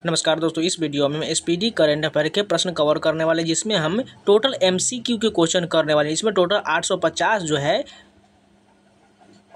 नमस्कार दोस्तों, इस वीडियो में एसपीडी करंट अफेयर के प्रश्न कवर करने वाले, जिसमें हम टोटल एमसीक्यू के क्वेश्चन करने वाले हैं। इसमें टोटल 850 जो है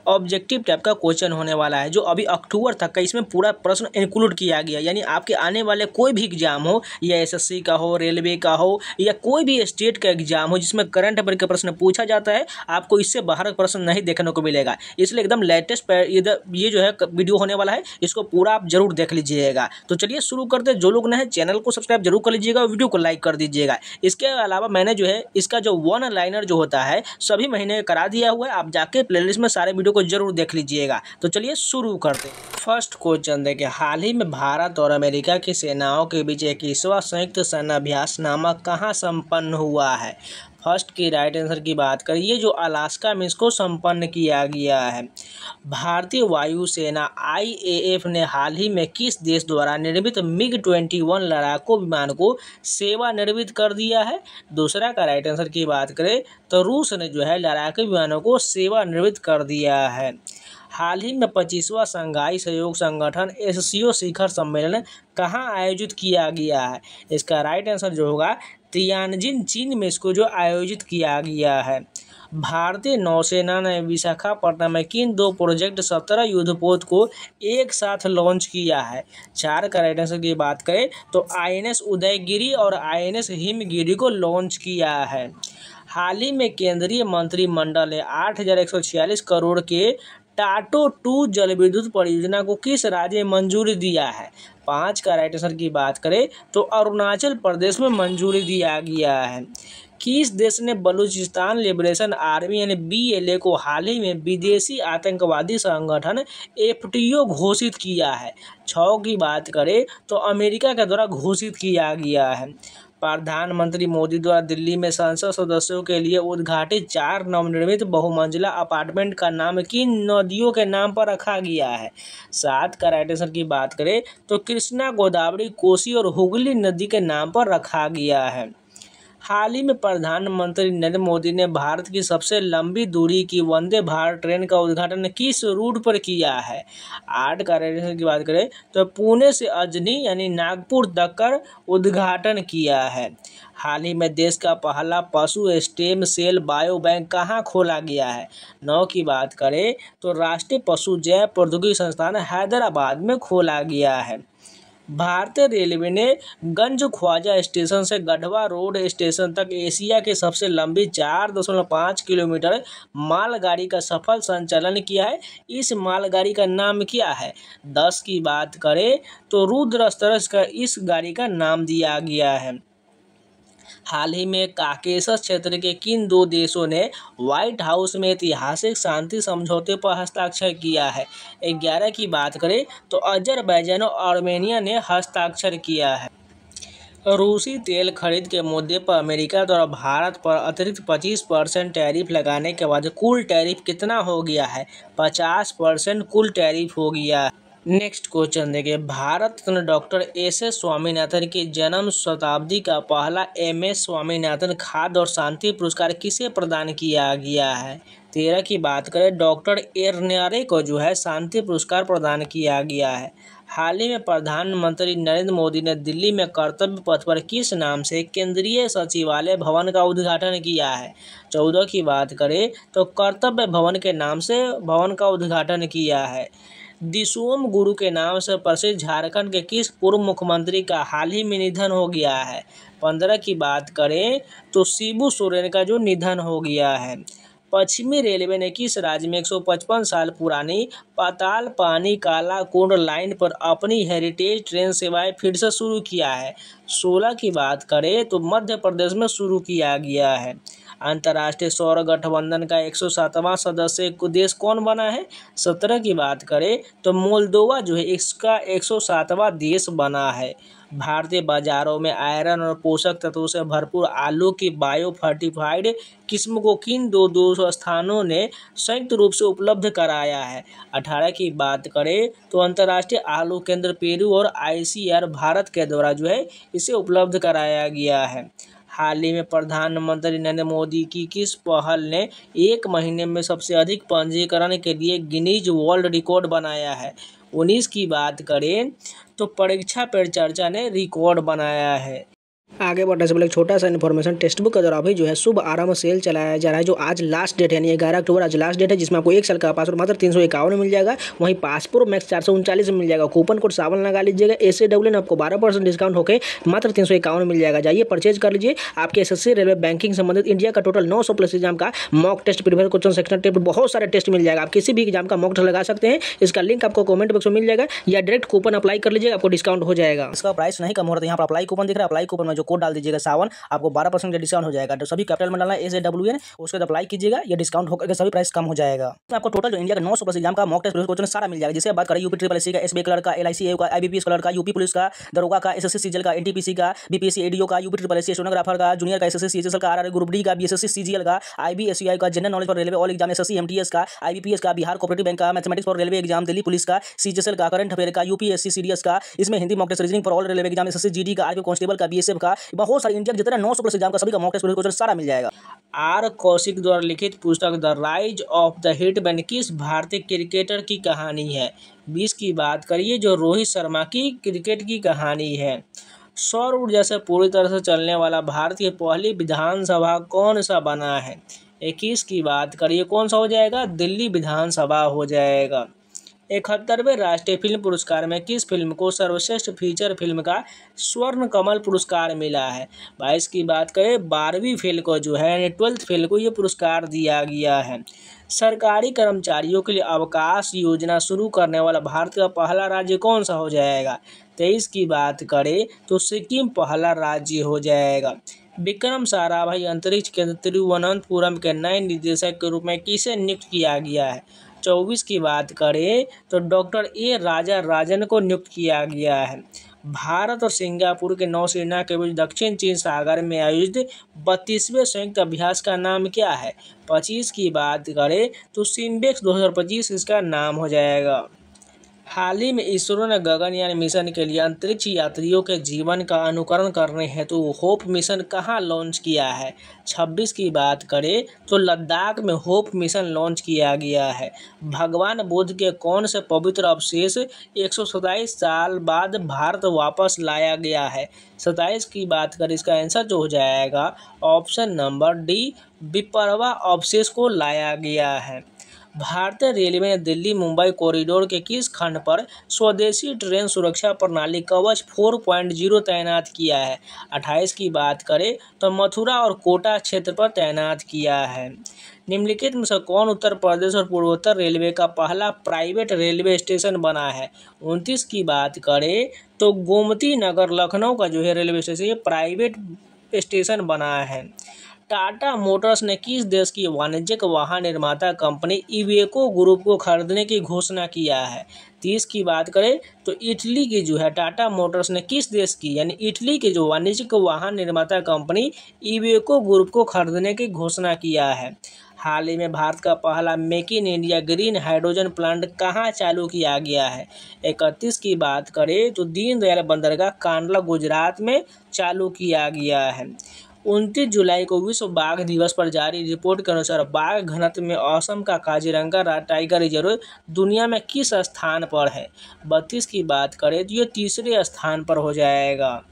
ऑब्जेक्टिव टाइप का क्वेश्चन होने वाला है, जो अभी अक्टूबर तक का इसमें पूरा प्रश्न इंक्लूड किया गया। यानी आपके आने वाले कोई भी एग्जाम हो, या एसएससी का हो, रेलवे का हो, या कोई भी स्टेट का एग्जाम हो जिसमें करंट अफेयर का प्रश्न पूछा जाता है, आपको इससे बाहर का प्रश्न नहीं देखने को मिलेगा। इसलिए एकदम लेटेस्ट ये जो है वीडियो होने वाला है, इसको पूरा आप जरूर देख लीजिएगा। तो चलिए शुरू करते हैं। जो लोग नए हैं चैनल को सब्सक्राइब जरूर कर लीजिएगा, वीडियो को लाइक कर दीजिएगा। इसके अलावा मैंने जो है इसका जो वन लाइनर जो होता है सभी महीने करा दिया हुआ है, आप जाके प्लेलिस्ट में सारे वीडियो को जरूर देख लीजिएगा। तो चलिए शुरू करते हैं। फर्स्ट क्वेश्चन देखिए, हाल ही में भारत और अमेरिका की सेनाओं के बीच 21वां संयुक्त सैन्य अभ्यास नामा कहाँ संपन्न हुआ है? फर्स्ट की राइट आंसर की बात करें, ये जो अलास्का में इसको संपन्न किया गया है। भारतीय वायुसेना IAF ने हाल ही में किस देश द्वारा निर्मित MiG-21 लड़ाकू विमान को सेवानिवृत्त कर दिया है? दूसरा का राइट आंसर की बात करें तो रूस ने जो है लड़ाकू विमानों को सेवानिवृत्त कर दिया है। हाल ही में 25वां शंघाई सहयोग संगठन SCO शिखर सम्मेलन कहाँ आयोजित किया गया है? इसका राइट आंसर जो होगा तियानजिन, चीन में इसको जो आयोजित किया गया है। भारतीय नौसेना ने विशाखापट्टनम में किन दो प्रोजेक्ट 17 युद्धपोत को एक साथ लॉन्च किया है? चार का राइट आंसर की बात करें तो INS उदयगिरी और INS हिमगिरी को लॉन्च किया है। हाल ही में केंद्रीय मंत्रिमंडल ने 8,146 करोड़ के टाटो 2 जलविद्युत परियोजना को किस राज्य में मंजूरी दिया है? पाँच का राइट आंसर की बात करें तो अरुणाचल प्रदेश में मंजूरी दिया गया है। किस देश ने बलूचिस्तान लिबरेशन आर्मी यानी BLA को हाल ही में विदेशी आतंकवादी संगठन FTO घोषित किया है? छः की बात करें तो अमेरिका के द्वारा घोषित किया गया है। प्रधानमंत्री मोदी द्वारा दिल्ली में संसद सदस्यों के लिए उद्घाटित 4 नवनिर्मित बहुमंजिला अपार्टमेंट का नाम किन नदियों के नाम पर रखा गया है? सात का राइट आंसर की बात करें तो कृष्णा, गोदावरी, कोसी और हुगली नदी के नाम पर रखा गया है। हाल ही में प्रधानमंत्री नरेंद्र मोदी ने भारत की सबसे लंबी दूरी की वंदे भारत ट्रेन का उद्घाटन किस रूट पर किया है? आठ का राइट आंसर की बात करें तो पुणे से अजनी यानी नागपुर तक का उद्घाटन किया है। हाल ही में देश का पहला पशु स्टेम सेल बायो बैंक कहाँ खोला गया है? नौ की बात करें तो राष्ट्रीय पशु जैव प्रौद्योगिकी संस्थान हैदराबाद में खोला गया है। भारतीय रेलवे ने गंज ख्वाजा स्टेशन से गढ़वा रोड स्टेशन तक एशिया की सबसे लंबी 4.5 किलोमीटर मालगाड़ी का सफल संचालन किया है। इस मालगाड़ी का नाम क्या है? 10 की बात करें तो रुद्रस्तरस का इस गाड़ी का नाम दिया गया है। हाल ही में काकेशस क्षेत्र के किन दो देशों ने व्हाइट हाउस में ऐतिहासिक शांति समझौते पर हस्ताक्षर किया है? 11 की बात करें तो अजरबैजान और आर्मेनिया ने हस्ताक्षर किया है। रूसी तेल खरीद के मुद्दे पर अमेरिका द्वारा भारत पर अतिरिक्त 25% टैरिफ लगाने के बाद कुल टैरिफ कितना हो गया है? 50% कुल टैरिफ हो गया है। नेक्स्ट क्वेश्चन देखिए, भारत रत्न डॉक्टर SS स्वामीनाथन की जन्म शताब्दी का पहला MS स्वामीनाथन खाद्य और शांति पुरस्कार किसे प्रदान किया गया है? 13 की बात करें डॉक्टर एर्नारे को जो है शांति पुरस्कार प्रदान किया गया है। हाल ही में प्रधानमंत्री नरेंद्र मोदी ने दिल्ली में कर्तव्य पथ पर किस नाम से केंद्रीय सचिवालय भवन का उद्घाटन किया है? 14 की बात करें तो कर्तव्य भवन के नाम से भवन का उद्घाटन किया है। दिसोम गुरु के नाम से प्रसिद्ध झारखंड के किस पूर्व मुख्यमंत्री का हाल ही में निधन हो गया है? 15 की बात करें तो शिबू सोरेन का जो निधन हो गया है। पश्चिमी रेलवे ने किस राज्य में 155 साल पुरानी पाताल पानी कालाकुंड लाइन पर अपनी हेरिटेज ट्रेन सेवाएं फिर से शुरू किया है? 16 की बात करें तो मध्य प्रदेश में शुरू किया गया है। अंतर्राष्ट्रीय सौर गठबंधन का 107वां सदस्य देश कौन बना है? 17 की बात करें तो मोल्दोवा जो है इसका 107वां देश बना है। भारतीय बाजारों में आयरन और पोषक तत्वों से भरपूर आलू की बायो फर्टिफाइड किस्म को किन दो स्थानों ने संयुक्त रूप से उपलब्ध कराया है? 18 की बात करें तो अंतर्राष्ट्रीय आलू केंद्र पेरू और ICR भारत के द्वारा जो है इसे उपलब्ध कराया गया है। हाल ही में प्रधानमंत्री नरेंद्र मोदी की किस पहल ने एक महीने में सबसे अधिक पंजीकरण के लिए गिनीज वर्ल्ड रिकॉर्ड बनाया है? 19 की बात करें तो परीक्षा पे चर्चा ने रिकॉर्ड बनाया है। आगे बढ़ने से पहले एक छोटा सा इन्फॉर्मेशन, टेक्स्ट बुक का जो अभी जो है शुभ आरंभ सेल चलाया जा रहा है, जो आज लास्ट डेट है, यानी 11 अक्टूबर आज लास्ट डेट है, जिसमें आपको 1 साल का पासपोर्ट मात्र 351 में मिल जाएगा। वहीं पासपोर्ट मैक्स 439 में मिल जाएगा। कूपन कोड 7 लगा लीजिएगा, SAWN आपको 12% डिस्काउंट होकर मात्र 351 में मिल जाएगा। जाइए परचेज कर लीजिए। आपके SSC, रेलवे, बैंकिंग संबंधित इंडिया का टोटल 900 प्लस एग्जाम का mock test, previous question, section test, बहुत सारे टेस्ट मिल जाएगा। आप किसी भी एग्जाम का मॉक टेस्ट लगा सकते हैं। इसका लिंक आपको कमेंट बॉक्स में मिल जाएगा, या डायरेक्ट कूपन अप्लाई कर लीजिएगा, आपको डिस्काउंट हो जाएगा। इसका प्राइस नहीं कम हो रहा है, यहाँ पर अप्लाई कूपन दिख रहा है, अप्लाई कूपन में जो कोड डाल दीजिएगा सावन, आपको 12% का डिस्काउंट हो जाएगा। तो सभी कैपिटल में डालना है SAWN, उसके बाद अप्लाई कीजिएगा, ये डिस्काउंट होकर सभी प्राइस कम हो जाएगा। तो आपको टोटल जो इंडिया का 900 प्लस एग्जाम का मॉक टेस्ट क्वेश्चन सारा मिल जाएगा। जिसे बात करें यूपी SSC का, SBI क्लर्क का, LIC AU का, IBPS क्लर्क का, यूपी पुलिस का, दरोगा का, SSC CGL का, NTPC का, BPSC ADO का, यूपी SSC स्टेनोग्राफर का, जूनियर का SSC CHSL का, RRB ग्रुप डी का, BSSC CGL का, IBSCI का, general knowledge for railway all exam, SSC MTS का, IBPS का, बिहार कोऑपरेटिव बैंक का, mathematics for railway exam, Delhi police का, CHSL का, करंट अफेयर का, UPSC CDS का, इसमें Hindi mock test, reasoning for all railway exam, SSC GD का, RPF कांस्टेबल का, BSF का, बहुत सारे इंडिया जितने 900 प्लस एग्जाम का सभी का मॉक टेस्ट क्वेश्चन सारा मिल जाएगा। आर कौशिक द्वारा लिखित पुस्तक the rise of the hitman किस भारतीय क्रिकेटर की कहानी है? 20 की बात करिए, जो रोहित शर्मा की क्रिकेट की कहानी है। सौर ऊर्जा से पूरी तरह से चलने वाला भारतीय पहली विधानसभा कौन सा बना है? 21 की बात करिए, कौन सा हो जाएगा? दिल्ली विधानसभा हो जाएगा। 71वें राष्ट्रीय फिल्म पुरस्कार में किस फिल्म को सर्वश्रेष्ठ फीचर फिल्म का स्वर्ण कमल पुरस्कार मिला है? 22 की बात करें, 12वीं फेल को जो है, यानी 12th फेल को ये पुरस्कार दिया गया है। सरकारी कर्मचारियों के लिए अवकाश योजना शुरू करने वाला भारत का पहला राज्य कौन सा हो जाएगा? 23 की बात करें तो सिक्किम पहला राज्य हो जाएगा। विक्रम साराभाई अंतरिक्ष केंद्र तिरुवनंतपुरम के नए निदेशक के रूप में किसे नियुक्त किया गया है? 24 की बात करें तो डॉक्टर A राजा राजन को नियुक्त किया गया है। भारत और सिंगापुर के नौसेना के बीच दक्षिण चीन सागर में आयोजित 32वें संयुक्त अभ्यास का नाम क्या है? 25 की बात करें तो सिम्बेक्स 2025 इसका नाम हो जाएगा। हाल ही में इसरो ने गगनयान मिशन के लिए अंतरिक्ष यात्रियों के जीवन का अनुकरण करने हेतु होप मिशन कहां लॉन्च किया है? 26 की बात करें तो लद्दाख में होप मिशन लॉन्च किया गया है। भगवान बुद्ध के कौन से पवित्र अवशेष 127 साल बाद भारत वापस लाया गया है? 27 की बात करें, इसका आंसर जो हो जाएगा ऑप्शन नंबर डी, विपर्वा अवशेष को लाया गया है। भारतीय रेलवे ने दिल्ली मुंबई कॉरिडोर के किस खंड पर स्वदेशी ट्रेन सुरक्षा प्रणाली कवच 4.0 तैनात किया है? 28 की बात करें तो मथुरा और कोटा क्षेत्र पर तैनात किया है। निम्नलिखित में से कौन उत्तर प्रदेश और पूर्वोत्तर रेलवे का पहला प्राइवेट रेलवे स्टेशन बना है? 29 की बात करें तो गोमती नगर लखनऊ का जो है रेलवे स्टेशन ये प्राइवेट स्टेशन बना है। टाटा मोटर्स ने किस देश की वाणिज्यिक वाहन निर्माता कंपनी इवेको ग्रुप को खरीदने की घोषणा किया है? 30 की बात करें तो इटली की जो है टाटा मोटर्स ने किस देश की, यानी इटली की जो वाणिज्यिक वाहन निर्माता कंपनी इवेको ग्रुप को खरीदने की घोषणा किया है। हाल ही में भारत का पहला make in India green hydrogen plant कहाँ चालू किया गया है? 31 की बात करें तो दीनदयाल बंदरगाह कांडला गुजरात में चालू किया गया है। 29 जुलाई को विश्व बाघ दिवस पर जारी रिपोर्ट के अनुसार बाघ घनत्व में असम का काजीरंगा टाइगर रिजर्व दुनिया में किस स्थान पर है? 32 की बात करें तो ये तीसरे स्थान पर हो जाएगा।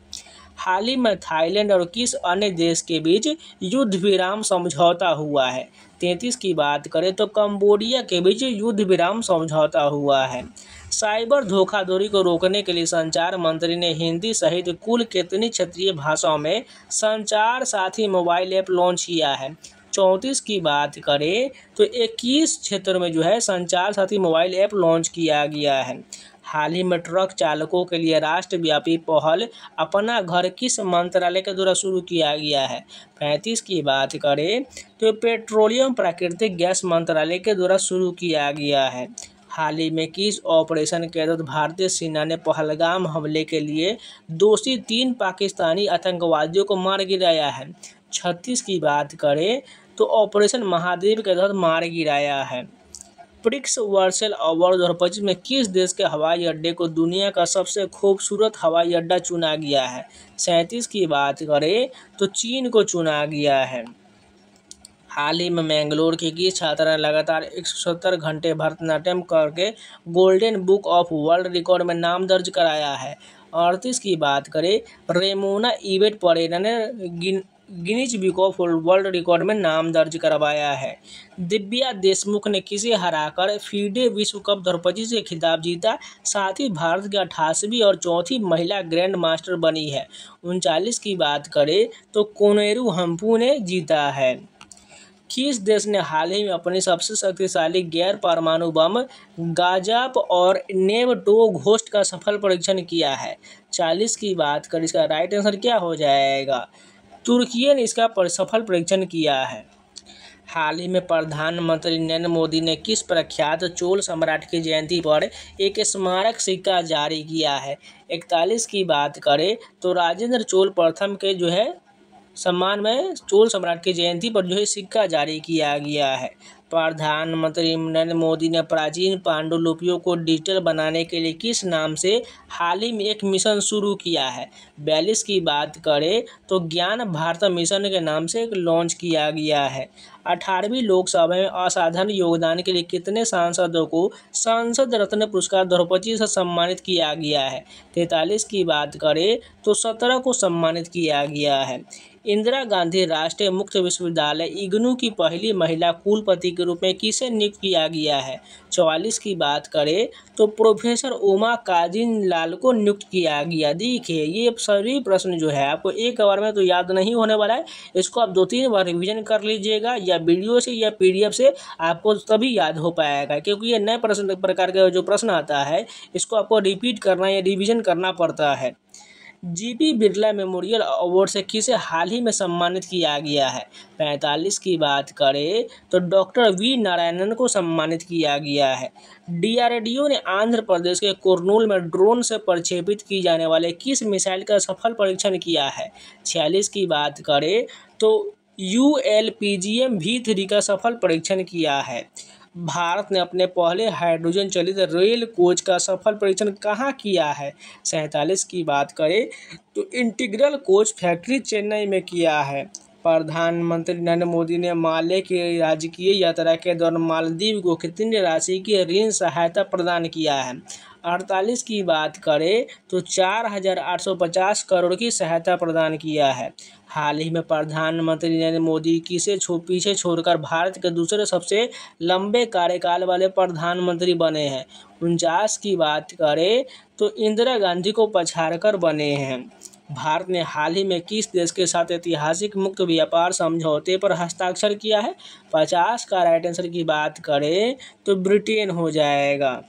हाल ही में थाईलैंड और किस अन्य देश के बीच युद्ध विराम समझौता हुआ है? 33 की बात करें तो कंबोडिया के बीच युद्ध विराम समझौता हुआ है। साइबर धोखाधड़ी को रोकने के लिए संचार मंत्री ने हिंदी सहित कुल कितनी क्षेत्रीय भाषाओं में संचार साथी मोबाइल ऐप लॉन्च किया है? 34 की बात करें तो 21 क्षेत्रों में जो है संचार साथी मोबाइल ऐप लॉन्च किया गया है। हाल ही में ट्रक चालकों के लिए राष्ट्रव्यापी पहल अपना घर किस मंत्रालय के द्वारा शुरू किया गया है? 35 की बात करें तो पेट्रोलियम प्राकृतिक गैस मंत्रालय के द्वारा शुरू किया गया है। हाल ही में किस ऑपरेशन के तहत भारतीय सेना ने पहलगाम हमले के लिए दोषी 3 पाकिस्तानी आतंकवादियों को मार गिराया है? 36 की बात करें तो ऑपरेशन महादेव के तहत मार गिराया है। प्रिक्स वर्सेल अवार्ड 2025 में किस देश के हवाई अड्डे को दुनिया का सबसे खूबसूरत हवाई अड्डा चुना गया है? 37 की बात करें तो चीन को चुना गया है। हाल ही में मैंगलोर की 21 छात्रा ने लगातार 170 घंटे भरतनाट्यम करके golden book of world record में नाम दर्ज कराया है। 38 की बात करें, रेमोना इवेट परेरा ने Guinness book of world record में नाम दर्ज करवाया है। दिव्या देशमुख ने किसे हराकर फीडे विश्व कप दौड़पची से खिताब जीता, साथ ही भारत की 88वीं और चौथी महिला ग्रैंड मास्टर बनी है। 39 की बात करें तो कोनेरू हम्पू ने जीता है। किस देश ने हाल ही में अपनी सबसे शक्तिशाली गैर परमाणु बम गाजाप और नेवटो घोस्ट का सफल परीक्षण किया है? 40 की बात करें, इसका राइट आंसर क्या हो जाएगा? तुर्की ने इसका सफल परीक्षण किया है। हाल ही में प्रधानमंत्री नरेंद्र मोदी ने किस प्रख्यात चोल सम्राट की जयंती पर एक स्मारक सिक्का जारी किया है? 41 की बात करें तो राजेंद्र चोल प्रथम के सम्मान में चोल सम्राट की जयंती पर सिक्का जारी किया गया है। प्रधानमंत्री नरेंद्र मोदी ने प्राचीन पांडुलिपियों को डिजिटल बनाने के लिए किस नाम से हाल ही में एक मिशन शुरू किया है? 42 की बात करें तो ज्ञान भारत मिशन के नाम से एक लॉन्च किया गया है। 18वीं लोकसभा में असाधारण योगदान के लिए कितने सांसदों को सांसद रत्न पुरस्कार द्रौपदी से सम्मानित किया गया है? 43 की बात करें तो 17 को सम्मानित किया गया है। इंदिरा गांधी राष्ट्रीय मुक्त विश्वविद्यालय इग्नू की पहली महिला कुलपति के रूप में किसे नियुक्त किया गया है? 44 की बात करें तो प्रोफेसर उमा काजिन लाल को नियुक्त किया गया। देखिए, ये सभी प्रश्न आपको एक बार में तो याद नहीं होने वाला है, इसको आप 2-3 बार रिवीजन कर लीजिएगा, या वीडियो से या PDF से आपको तभी याद हो पाएगा, क्योंकि ये नए प्रकार का जो प्रश्न आता है इसको आपको रिपीट करना या रिविजन करना पड़ता है। GP बिरला मेमोरियल अवार्ड से किसे हाल ही में सम्मानित किया गया है? 45 की बात करें तो डॉक्टर V नारायणन को सम्मानित किया गया है। DRDO ने आंध्र प्रदेश के कुर्नूल में ड्रोन से प्रक्षेपित की जाने वाले किस मिसाइल का सफल परीक्षण किया है? 46 की बात करें तो ULPGM V3 का सफल परीक्षण किया है। भारत ने अपने पहले हाइड्रोजन चलित रेल कोच का सफल परीक्षण कहाँ किया है? 47 की बात करें तो इंटीग्रल कोच फैक्ट्री चेन्नई में किया है। प्रधानमंत्री नरेंद्र मोदी ने माले की राजकीय यात्रा के दौरान मालदीव को कितनी राशि की ऋण सहायता प्रदान किया है? 48 की बात करें तो 4,850 करोड़ की सहायता प्रदान किया है। हाल ही में प्रधानमंत्री नरेंद्र मोदी किसे पीछे छोड़कर भारत के दूसरे सबसे लंबे कार्यकाल वाले प्रधानमंत्री बने हैं? 49 की बात करें तो इंदिरा गांधी को पछाड़कर बने हैं। भारत ने हाल ही में किस देश के साथ ऐतिहासिक मुक्त व्यापार समझौते पर हस्ताक्षर किया है? 50 का राइट आंसर की बात करें तो ब्रिटेन हो जाएगा।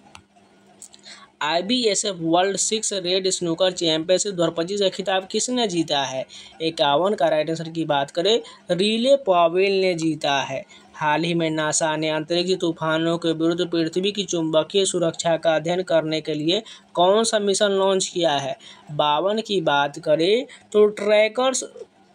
IBSF world 6 red snooker championship Draupadi से खिताब किसने जीता है? 51 का राइट आंसर की बात करें रिले पावेल ने जीता है। हाल ही में नासा ने अंतरिक्ष तूफानों के विरुद्ध पृथ्वी की चुंबकीय सुरक्षा का अध्ययन करने के लिए कौन सा मिशन लॉन्च किया है? 52 की बात करें तो ट्रैकर्स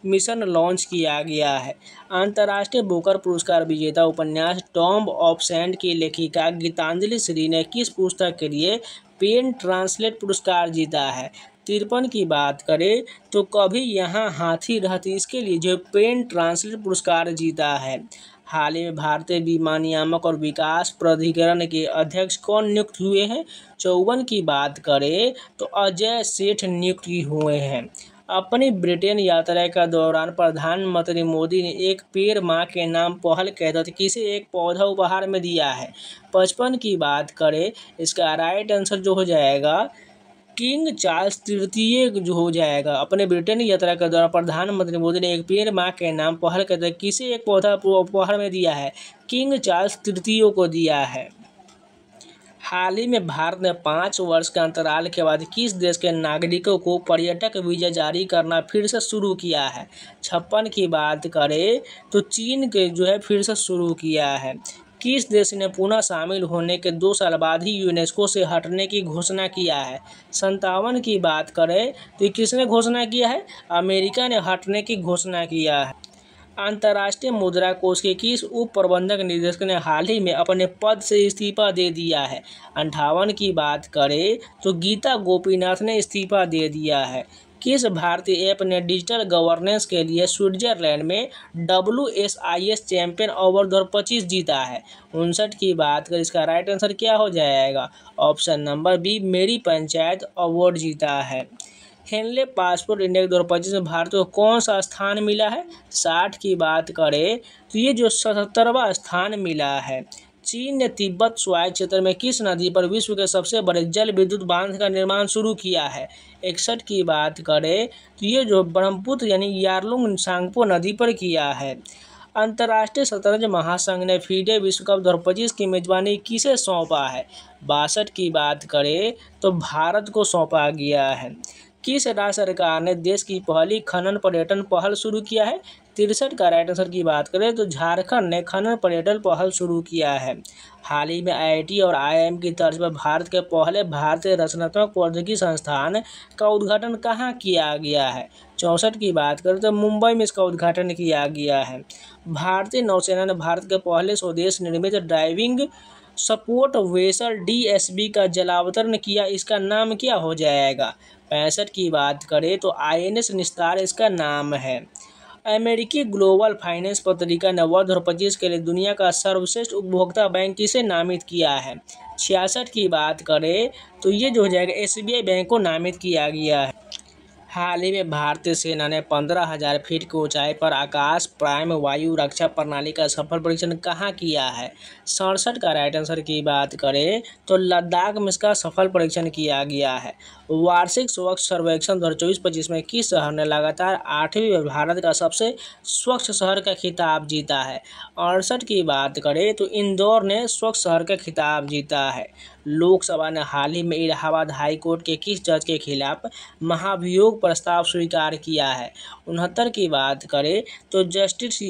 मिशन लॉन्च किया गया है। अंतर्राष्ट्रीय बुकर पुरस्कार विजेता उपन्यास टॉम्ब ऑफ सैंड की लेखिका गीतांजलि श्री ने किस पुस्तक के लिए पेन ट्रांसलेट पुरस्कार जीता है? 53 की बात करें तो कभी यहाँ हाथी रहती, इसके लिए पेन ट्रांसलेट पुरस्कार जीता है। हाल ही में भारतीय बीमा नियामक और विकास प्राधिकरण के अध्यक्ष कौन नियुक्त हुए हैं? 54 की बात करें तो अजय सेठ नियुक्त हुए हैं। अपनी ब्रिटेन यात्रा के दौरान प्रधानमंत्री मोदी ने एक पेड़ मां के नाम पहल के तहत किसे एक पौधा उपहार में दिया है? 55 की बात करें, इसका राइट आंसर हो जाएगा किंग चार्ल्स तृतीय हो जाएगा। अपने ब्रिटेन यात्रा के दौरान प्रधानमंत्री मोदी ने एक पेड़ मां के नाम पहल के तहत किसे एक पौधा उपहार में दिया है? किंग चार्ल्स तृतीय को दिया है। हाल ही में भारत ने 5 वर्ष के अंतराल के बाद किस देश के नागरिकों को पर्यटक वीजा जारी करना फिर से शुरू किया है? 56 की बात करें तो चीन के फिर से शुरू किया है। किस देश ने पुनः शामिल होने के 2 साल बाद ही यूनेस्को से हटने की घोषणा किया है? 57 की बात करें तो किसने घोषणा किया है? अमेरिका ने हटने की घोषणा किया है। अंतर्राष्ट्रीय मुद्रा कोष के किस उप प्रबंधक निदेशक ने हाल ही में अपने पद से इस्तीफा दे दिया है? 58 की बात करें तो गीता गोपीनाथ ने इस्तीफा दे दिया है। किस भारतीय ऐप ने डिजिटल गवर्नेंस के लिए स्विट्जरलैंड में WSIS चैंपियन अवार्ड 2025 जीता है? 59 की बात करें, इसका राइट आंसर क्या हो जाएगा? ऑप्शन नंबर बी, मेरी पंचायत अवार्ड जीता है। हेनले पासपोर्ट इंडेक्स 2025 में भारत को कौन सा स्थान मिला है? 60 की बात करें तो ये जो 77वां स्थान मिला है। चीन ने तिब्बत स्वायत्त क्षेत्र में किस नदी पर विश्व के सबसे बड़े जल विद्युत बांध का निर्माण शुरू किया है? 61 की बात करें तो ये जो ब्रह्मपुत्र यानी यारलुंग सांगपो नदी पर किया है। अंतर्राष्ट्रीय शतरंज महासंघ ने फीडे विश्व कप 2025 की मेजबानी किसे सौंपा है? 62 की बात करें तो भारत को सौंपा गया है। किस राज्य सरकार ने देश की पहली खनन पर्यटन पहल शुरू किया है? 63 का राइट आंसर की बात करें तो झारखंड ने खनन पर्यटन पहल शुरू किया है। हाल ही में IIT और IIM की तर्ज पर भारत के पहले भारतीय रचनात्मक प्रौद्योगिकी संस्थान का उद्घाटन कहाँ किया गया है? 64 की बात करें तो मुंबई में इसका उद्घाटन किया गया है। भारतीय नौसेना ने भारत के पहले स्वदेश निर्मित ड्राइविंग सपोर्ट वेसल DSB का जलावतरण किया, इसका नाम क्या हो जाएगा? 65 की बात करें तो INS निस्तार इसका नाम है। अमेरिकी ग्लोबल फाइनेंस पत्रिका ने वर्ष 2025 के लिए दुनिया का सर्वश्रेष्ठ उपभोक्ता बैंक किसे नामित किया है? 66 की बात करें तो ये जो हो जाएगा SBI बैंक को नामित किया गया है। हाल ही में भारतीय सेना ने 15,000 फीट की ऊंचाई पर आकाश प्राइम वायु रक्षा प्रणाली का सफल परीक्षण कहाँ किया है? 67 का राइट आंसर की बात करें तो लद्दाख में इसका सफल परीक्षण किया गया है। वार्षिक स्वच्छ सर्वेक्षण 2024-25 में किस शहर ने लगातार 8वीं भारत का सबसे स्वच्छ शहर का खिताब जीता है? 68 की बात करें तो इंदौर ने स्वच्छ शहर का खिताब जीता है। लोकसभा ने हाल ही में इलाहाबाद हाई कोर्ट के किस जज के खिलाफ महाभियोग प्रस्ताव स्वीकार किया है? 69 की बात करें तो जस्टिस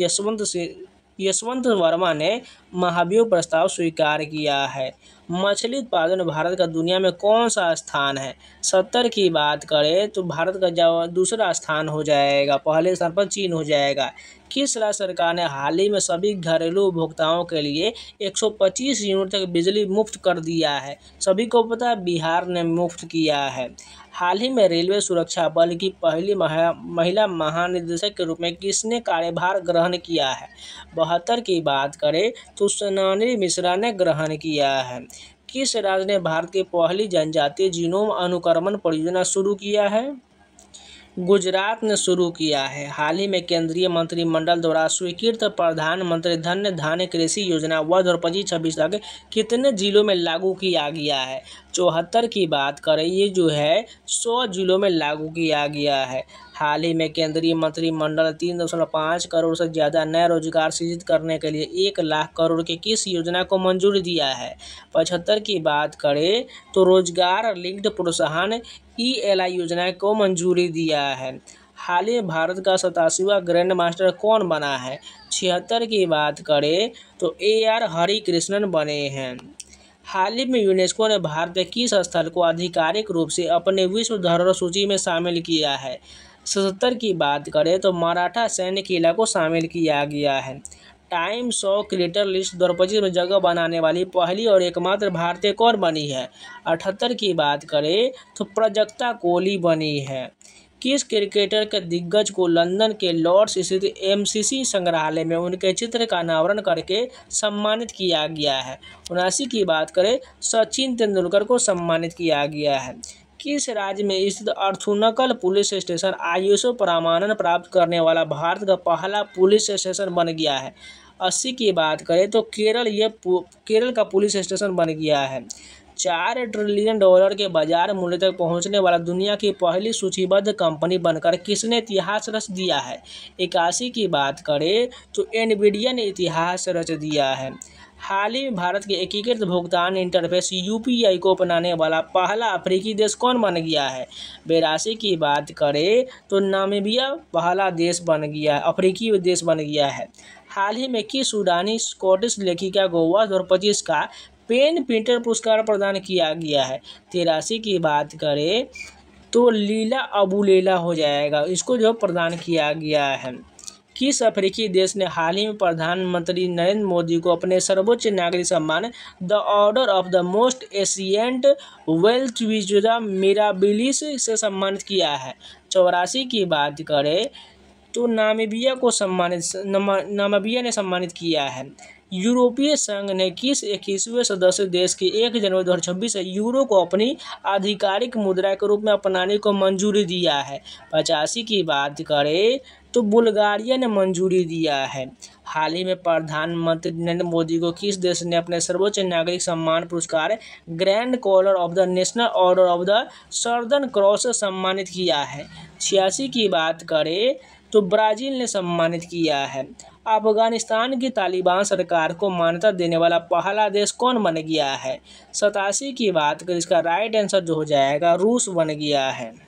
यशवंत वर्मा ने महाभियोग प्रस्ताव स्वीकार किया है। मछली उत्पादन में भारत का दुनिया में कौन सा स्थान है? 70 की बात करें तो भारत का दूसरा स्थान हो जाएगा, पहले स्थान पर चीन हो जाएगा। किस राज्य सरकार ने हाल ही में सभी घरेलू उपभोक्ताओं के लिए 125 यूनिट तक बिजली मुफ्त कर दिया है? सभी को पता है, बिहार ने मुफ्त किया है। हाल ही में रेलवे सुरक्षा बल की पहली महिला महानिदेशक के रूप में किसने कार्यभार ग्रहण किया है? 72 की बात करें तो सोनाली मिश्रा ने ग्रहण किया है। किस राज्य ने भारत की पहली जनजातीय जीनोम अनुक्रमण परियोजना शुरू किया है? गुजरात ने शुरू किया है। हाल ही में केंद्रीय मंत्रिमंडल द्वारा स्वीकृत प्रधानमंत्री धन धान्य कृषि योजना वर्ष 2025-26 तक कितने जिलों में लागू किया गया है? 74 की बात करें, ये जो है 100 जिलों में लागू किया गया है। हाल ही में केंद्रीय मंत्रिमंडल 3.5 करोड़ से ज़्यादा नए रोजगार सृजित करने के लिए 1 लाख करोड़ की किस योजना को मंजूरी दिया है? 75 की बात करें तो रोजगार लिंक्ड प्रोत्साहन ELI योजना को मंजूरी दिया है। हाल ही में भारत का 87वां ग्रैंड मास्टर कौन बना है? 76 की बात करें तो AR हरिकृष्णन बने हैं। हाल ही में यूनेस्को ने भारत के किस स्थल को आधिकारिक रूप से अपने विश्व धरोहर सूची में शामिल किया है? 77 की बात करें तो मराठा सैन्य किला को शामिल किया गया है। टाइम्स ऑफ क्रिएटर लिस्ट 2025 में जगह बनाने वाली पहली और एकमात्र भारतीय कौन बनी है? 78 की बात करें तो प्राजक्ता कोहली बनी है। किस क्रिकेटर के दिग्गज को लंदन के लॉर्ड्स स्थित MCC संग्रहालय में उनके चित्र का अनावरण करके सम्मानित किया गया है? 79 की बात करें सचिन तेंदुलकर को सम्मानित किया गया है। किस राज्य में स्थित अर्थुनकल पुलिस स्टेशन ISO प्रमाणन प्राप्त करने वाला भारत का पहला पुलिस स्टेशन बन गया है? 80 की बात करें तो केरल का पुलिस स्टेशन बन गया है। $4 ट्रिलियन के बाजार मूल्य तक पहुंचने वाला दुनिया की पहली सूचीबद्ध कंपनी बनकर किसने इतिहास रच दिया है? 81 की बात करें तो NVIDIA ने इतिहास रच दिया है। हाल ही में भारत के एकीकृत भुगतान इंटरफेस UPI को अपनाने वाला पहला अफ्रीकी देश कौन बन गया है? 82 की बात करें तो नामीबिया पहला देश बन गया, अफ्रीकी देश बन गया है। हाल ही में किस सूडानी स्कॉटिश लेखिका को वर्ष 2025 का पेन प्रिंटर पुरस्कार प्रदान किया गया है? 83 की बात करें तो लीला अबुलेला हो जाएगा, इसको जो प्रदान किया गया है। किस अफ्रीकी देश ने हाल ही में प्रधानमंत्री नरेंद्र मोदी को अपने सर्वोच्च नागरिक सम्मान the order of the most ancient wealth विजेता मिराबिलिस से सम्मानित किया है? 84 की बात करें तो नामीबिया ने सम्मानित किया है। यूरोपीय संघ ने किस 21वें सदस्य देश के 1 जनवरी 2026 से यूरो को अपनी आधिकारिक मुद्रा के रूप में अपनाने को मंजूरी दिया है? 85 की बात करें तो बुल्गारिया ने मंजूरी दिया है। हाल ही में प्रधानमंत्री नरेंद्र मोदी को किस देश ने अपने सर्वोच्च नागरिक सम्मान पुरस्कार Grand Collar of the National Order of the Southern Cross से सम्मानित किया है? 86 की बात करें तो ब्राज़ील ने सम्मानित किया है। अफगानिस्तान की तालिबान सरकार को मान्यता देने वाला पहला देश कौन बन गया है? 87 की बात करें, इसका राइट आंसर जो हो जाएगा रूस बन गया है।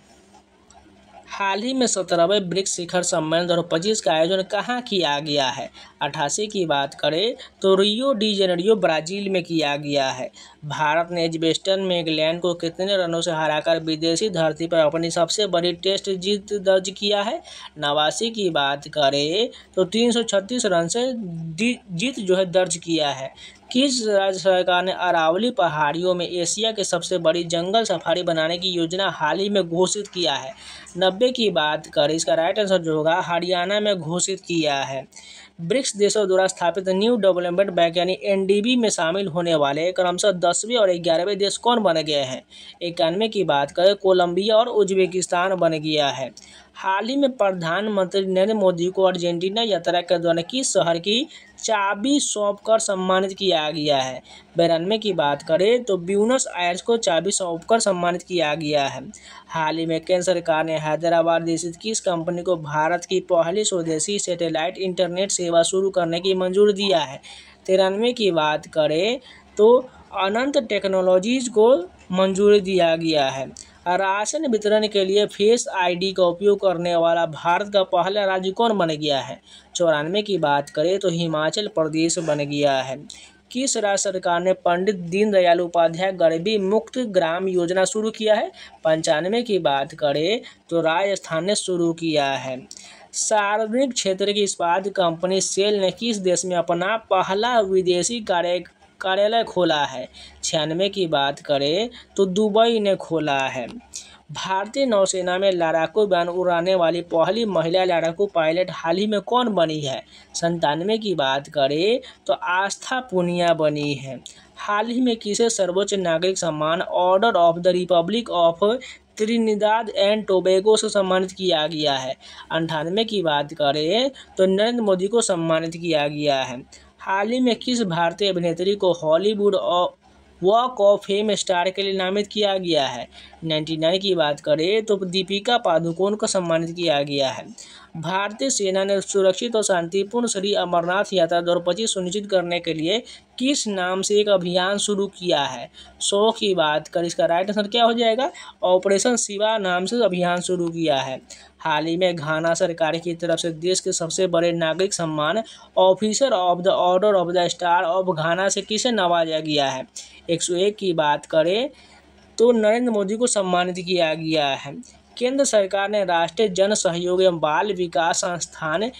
हाल ही में 17वें ब्रिक्स शिखर सम्मेलन 2025 का आयोजन कहाँ किया गया है? 88 की बात करें तो रियो डी जेनेरियो ब्राज़ील में किया गया है। भारत ने एजबेस्टन में इंग्लैंड को कितने रनों से हराकर विदेशी धरती पर अपनी सबसे बड़ी टेस्ट जीत दर्ज किया है? 89 की बात करें तो 336 रन से जीत जो है दर्ज किया है। किस राज्य सरकार ने अरावली पहाड़ियों में एशिया के सबसे बड़ी जंगल सफारी बनाने की योजना हाल ही में घोषित किया है? 90 की बात करें, इसका राइट आंसर जो होगा हरियाणा में घोषित किया है। ब्रिक्स देशों द्वारा स्थापित न्यू डेवलपमेंट बैंक यानी एनडीबी में शामिल होने वाले क्रमशः 10वें और 11वें देश कौन बन गए हैं? 91 की बात करें कोलंबिया और उज्बेकिस्तान बन गया है। हाल ही में प्रधानमंत्री नरेंद्र मोदी को अर्जेंटीना यात्रा के दौरान किस शहर की चाबी सौंपकर सम्मानित किया गया है? 92 की बात करें तो ब्यूनस आयर्स को चाबी सौंपकर सम्मानित किया गया है। हाल ही में केंद्र सरकार ने हैदराबाद स्थित किस कंपनी को भारत की पहली स्वदेशी सैटेलाइट इंटरनेट सेवा शुरू करने की मंजूरी दिया है? 93 की बात करें तो अनंत टेक्नोलॉजीज को मंजूरी दिया गया है। राशन वितरण के लिए फेस आईडी का उपयोग करने वाला भारत का पहला राज्य कौन बन गया है? 94 की बात करें तो हिमाचल प्रदेश बन गया है। किस राज्य सरकार ने पंडित दीनदयाल उपाध्याय गरीबी मुक्त ग्राम योजना शुरू किया है? 95 की बात करें तो राजस्थान ने शुरू किया है। सार्वजनिक क्षेत्र की इस्पात कंपनी सेल ने किस देश में अपना पहला विदेशी कार्यालय खोला है? 96 की बात करें तो दुबई ने खोला है। भारतीय नौसेना में लड़ाकू विमान उड़ाने वाली पहली महिला लड़ाकू पायलट हाल ही में कौन बनी है? 97 की बात करें तो आस्था पुनिया बनी है। हाल ही में किसे सर्वोच्च नागरिक सम्मान order of the Republic of Trinidad and Tobago से सम्मानित किया गया है? 98 की बात करें तो नरेंद्र मोदी को सम्मानित किया गया है। हाल ही में किस भारतीय अभिनेत्री को Hollywood walk of fame star के लिए नामित किया गया है? 99 की बात करें तो दीपिका पादुकोण को सम्मानित किया गया है। भारतीय सेना ने सुरक्षित और शांतिपूर्ण श्री अमरनाथ यात्रा 2025 सुनिश्चित करने के लिए किस नाम से एक अभियान शुरू किया है? 100 की बात करें, इसका राइट आंसर क्या हो जाएगा? ऑपरेशन शिवा नाम से अभियान शुरू किया है। हाल ही में घाना सरकार की तरफ से देश के सबसे बड़े नागरिक सम्मान officer of the order of the star of घाना से किसे नवाजा गया है? 101 की बात करें तो नरेंद्र मोदी को सम्मानित किया गया है। केंद्र सरकार ने राष्ट्रीय जन सहयोग एवं बाल विकास संस्थान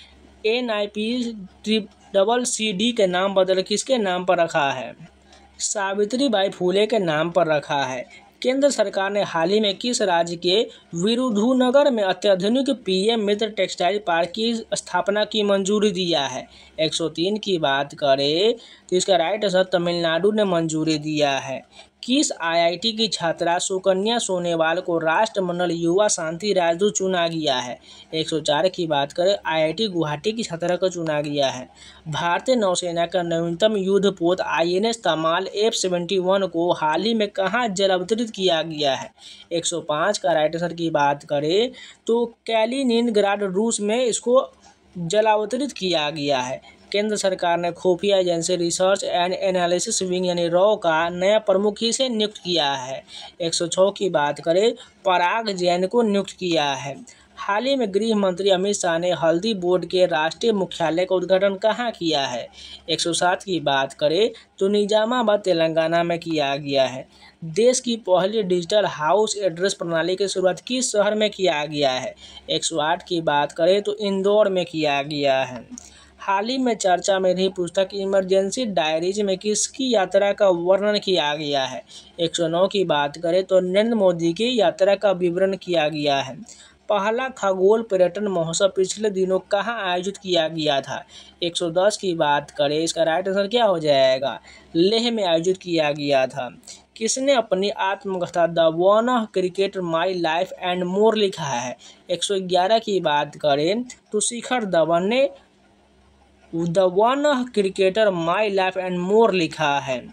NIPCCD के नाम बदल किसके नाम पर रखा है? सावित्रीबाई फुले के नाम पर रखा है। केंद्र सरकार ने हाल ही में किस राज्य के विरुधुनगर में अत्याधुनिक PM मित्र टेक्सटाइल पार्क की स्थापना की मंजूरी दिया है? 103 की बात करें तो इसका राइट आंसर तमिलनाडु ने मंजूरी दिया है। किस IIT की छात्रा सुकन्या सोनेवाल को राष्ट्रमंडल युवा शांति राजदूत चुना गया है? 104 की बात करें IIT गुवाहाटी की छात्रा को चुना गया है। भारतीय नौसेना का नवीनतम युद्धपोत INS तमाल F-71 को हाल ही में कहाँ जल अवतरित किया गया है? 105 का राइट आंसर की बात करें तो कैलिनिनग्राड रूस में इसको जलावतरित किया गया है। केंद्र सरकार ने खुफिया agency research and analysis wing यानी रॉ का नया प्रमुख किसे नियुक्त किया है? 106 की बात करें पराग जैन को नियुक्त किया है। हाल ही में गृह मंत्री अमित शाह ने हल्दी बोर्ड के राष्ट्रीय मुख्यालय का उद्घाटन कहाँ किया है? 107 की बात करें तो निजामाबाद तेलंगाना में किया गया है। देश की पहली डिजिटल हाउस एड्रेस प्रणाली की शुरुआत किस शहर में किया गया है? 108 की बात करें तो इंदौर में किया गया है। हाल ही में चर्चा में रही पुस्तक इमरजेंसी डायरीज में किसकी यात्रा का वर्णन किया गया है? 109 की बात करें तो नरेंद्र मोदी की यात्रा का विवरण किया गया है। पहला खगोल पर्यटन महोत्सव पिछले दिनों कहाँ आयोजित किया गया था? 110 की बात करें, इसका राइट आंसर क्या हो जाएगा? लेह में आयोजित किया गया था। किसने अपनी आत्मकथा the one cricket my life and more लिखा है? 111 की बात करें तो शिखर धवन ने the one cricketer my life and more लिखा है।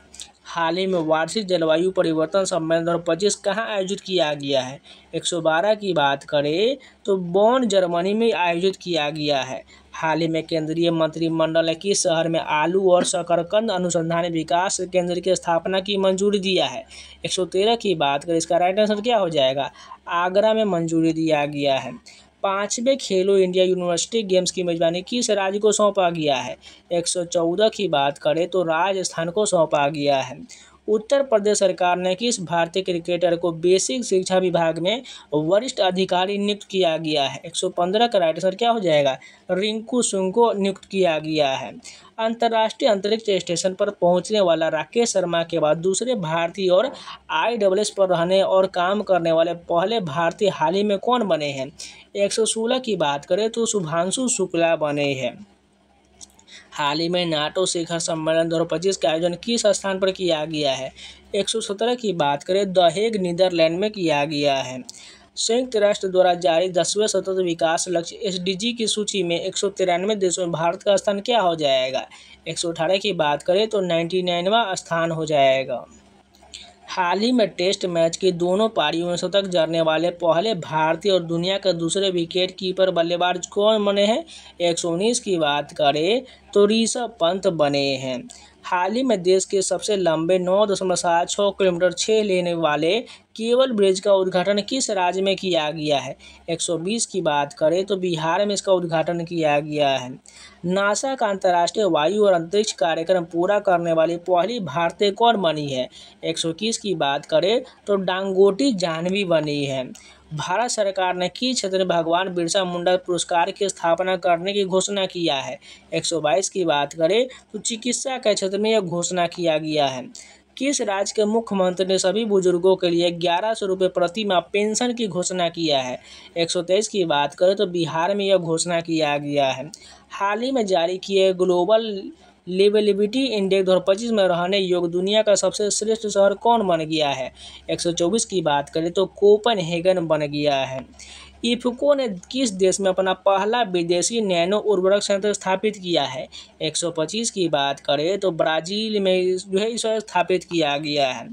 हाल ही में वार्षिक जलवायु परिवर्तन सम्मेलन 2025 कहाँ आयोजित किया गया है? 112 की बात करें तो बॉन जर्मनी में आयोजित किया गया है। हाल ही में केंद्रीय मंत्रिमंडल ने किस शहर में आलू और शकरकंद अनुसंधान विकास केंद्र की स्थापना की मंजूरी दिया है? 113 की बात करें, इसका राइट आंसर क्या हो जाएगा? आगरा में मंजूरी दिया गया है। 5वें खेलो इंडिया यूनिवर्सिटी गेम्स की मेजबानी किस राज्य को सौंपा गया है? 114 की बात करें तो राजस्थान को सौंपा गया है। उत्तर प्रदेश सरकार ने किस भारतीय क्रिकेटर को बेसिक शिक्षा विभाग में वरिष्ठ अधिकारी नियुक्त किया गया है? 115 का राइट आंसर क्या हो जाएगा? रिंकू सिंह को नियुक्त किया गया है। अंतर्राष्ट्रीय अंतरिक्ष स्टेशन पर पहुंचने वाला राकेश शर्मा के बाद दूसरे भारतीय और ISS पर रहने और काम करने वाले पहले भारतीय हाल ही में कौन बने हैं? 116 की बात करें तो शुभांशु शुक्ला बने हैं। हाल ही में नाटो शिखर सम्मेलन 2025 का आयोजन किस स्थान पर किया गया है? 117 की बात करें द हेग नीदरलैंड में किया गया है। संयुक्त राष्ट्र द्वारा जारी 10वें सतत विकास लक्ष्य SDG की सूची में 193 देशों में भारत का स्थान क्या हो जाएगा? 118 की बात करें तो 99वां स्थान हो जाएगा। हाल ही में टेस्ट मैच की दोनों पारियों में शतक जड़ने वाले पहले भारतीय और दुनिया के दूसरे विकेट कीपर बल्लेबाज कौन बने हैं? 119 की बात करें तो ऋषभ पंत बने हैं। हाल ही में देश के सबसे लंबे 9.76 किलोमीटर 6 लेने वाले केबल ब्रिज का उद्घाटन किस राज्य में किया गया है? 120 की बात करें तो बिहार में इसका उद्घाटन किया गया है। नासा का अंतर्राष्ट्रीय वायु और अंतरिक्ष कार्यक्रम पूरा करने वाली पहली भारतीय कौन बनी है? 121 की बात करें तो डांगोटी जाह्नवी बनी है। भारत सरकार ने किस क्षेत्र में भगवान बिरसा मुंडा पुरस्कार की स्थापना करने की घोषणा किया है? 122 की बात करें तो चिकित्सा के क्षेत्र में यह घोषणा किया गया है। किस राज्य के मुख्यमंत्री ने सभी बुजुर्गों के लिए 1100 रुपये प्रति माह पेंशन की घोषणा किया है? 123 की बात करें तो बिहार में यह घोषणा किया गया है। हाल ही में जारी किए ग्लोबल लिवेबिलिटी इंडेक्स 2025 में रहने योग्य दुनिया का सबसे श्रेष्ठ शहर कौन बन गया है? 124 की बात करें तो कोपेनहेगन बन गया है। इफ्को ने किस देश में अपना पहला विदेशी नैनो उर्वरक संयंत्र स्थापित किया है? 125 की बात करें तो ब्राज़ील में जो है इसे स्थापित किया गया है।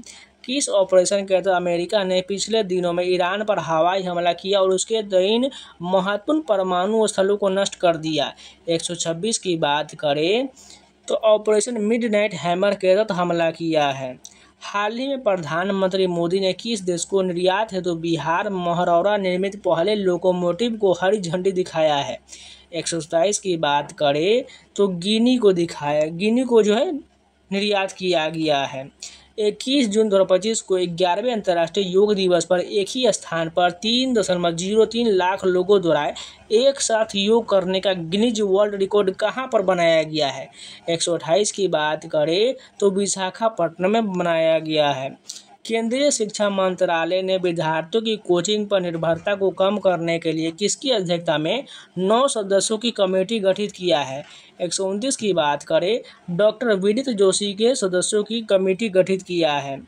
किस ऑपरेशन के तहत अमेरिका ने पिछले दिनों में ईरान पर हवाई हमला किया और उसके 3 महत्वपूर्ण परमाणु स्थलों को नष्ट कर दिया? 126 की बात करें तो ऑपरेशन मिडनाइट हैमर के तहत हमला किया है। हाल ही में प्रधानमंत्री मोदी ने किस देश को निर्यात हेतु बिहार महरौरा निर्मित पहले लोकोमोटिव को हरी झंडी दिखाया है? 127 की बात करें तो गिनी को जो है निर्यात किया गया है। 21 जून 2025 को 11वें अंतर्राष्ट्रीय योग दिवस पर एक ही स्थान पर 3.03 लाख लोगों द्वारा एक साथ योग करने का गिनीज वर्ल्ड रिकॉर्ड कहां पर बनाया गया है? 128 की बात करें तो विशाखापट्टनम में बनाया गया है। केंद्रीय शिक्षा मंत्रालय ने विद्यार्थियों की कोचिंग पर निर्भरता को कम करने के लिए किसकी अध्यक्षता में 9 सदस्यों की कमेटी गठित किया है? 129 की बात करें डॉक्टर विनीत जोशी के सदस्यों की कमेटी गठित किया है।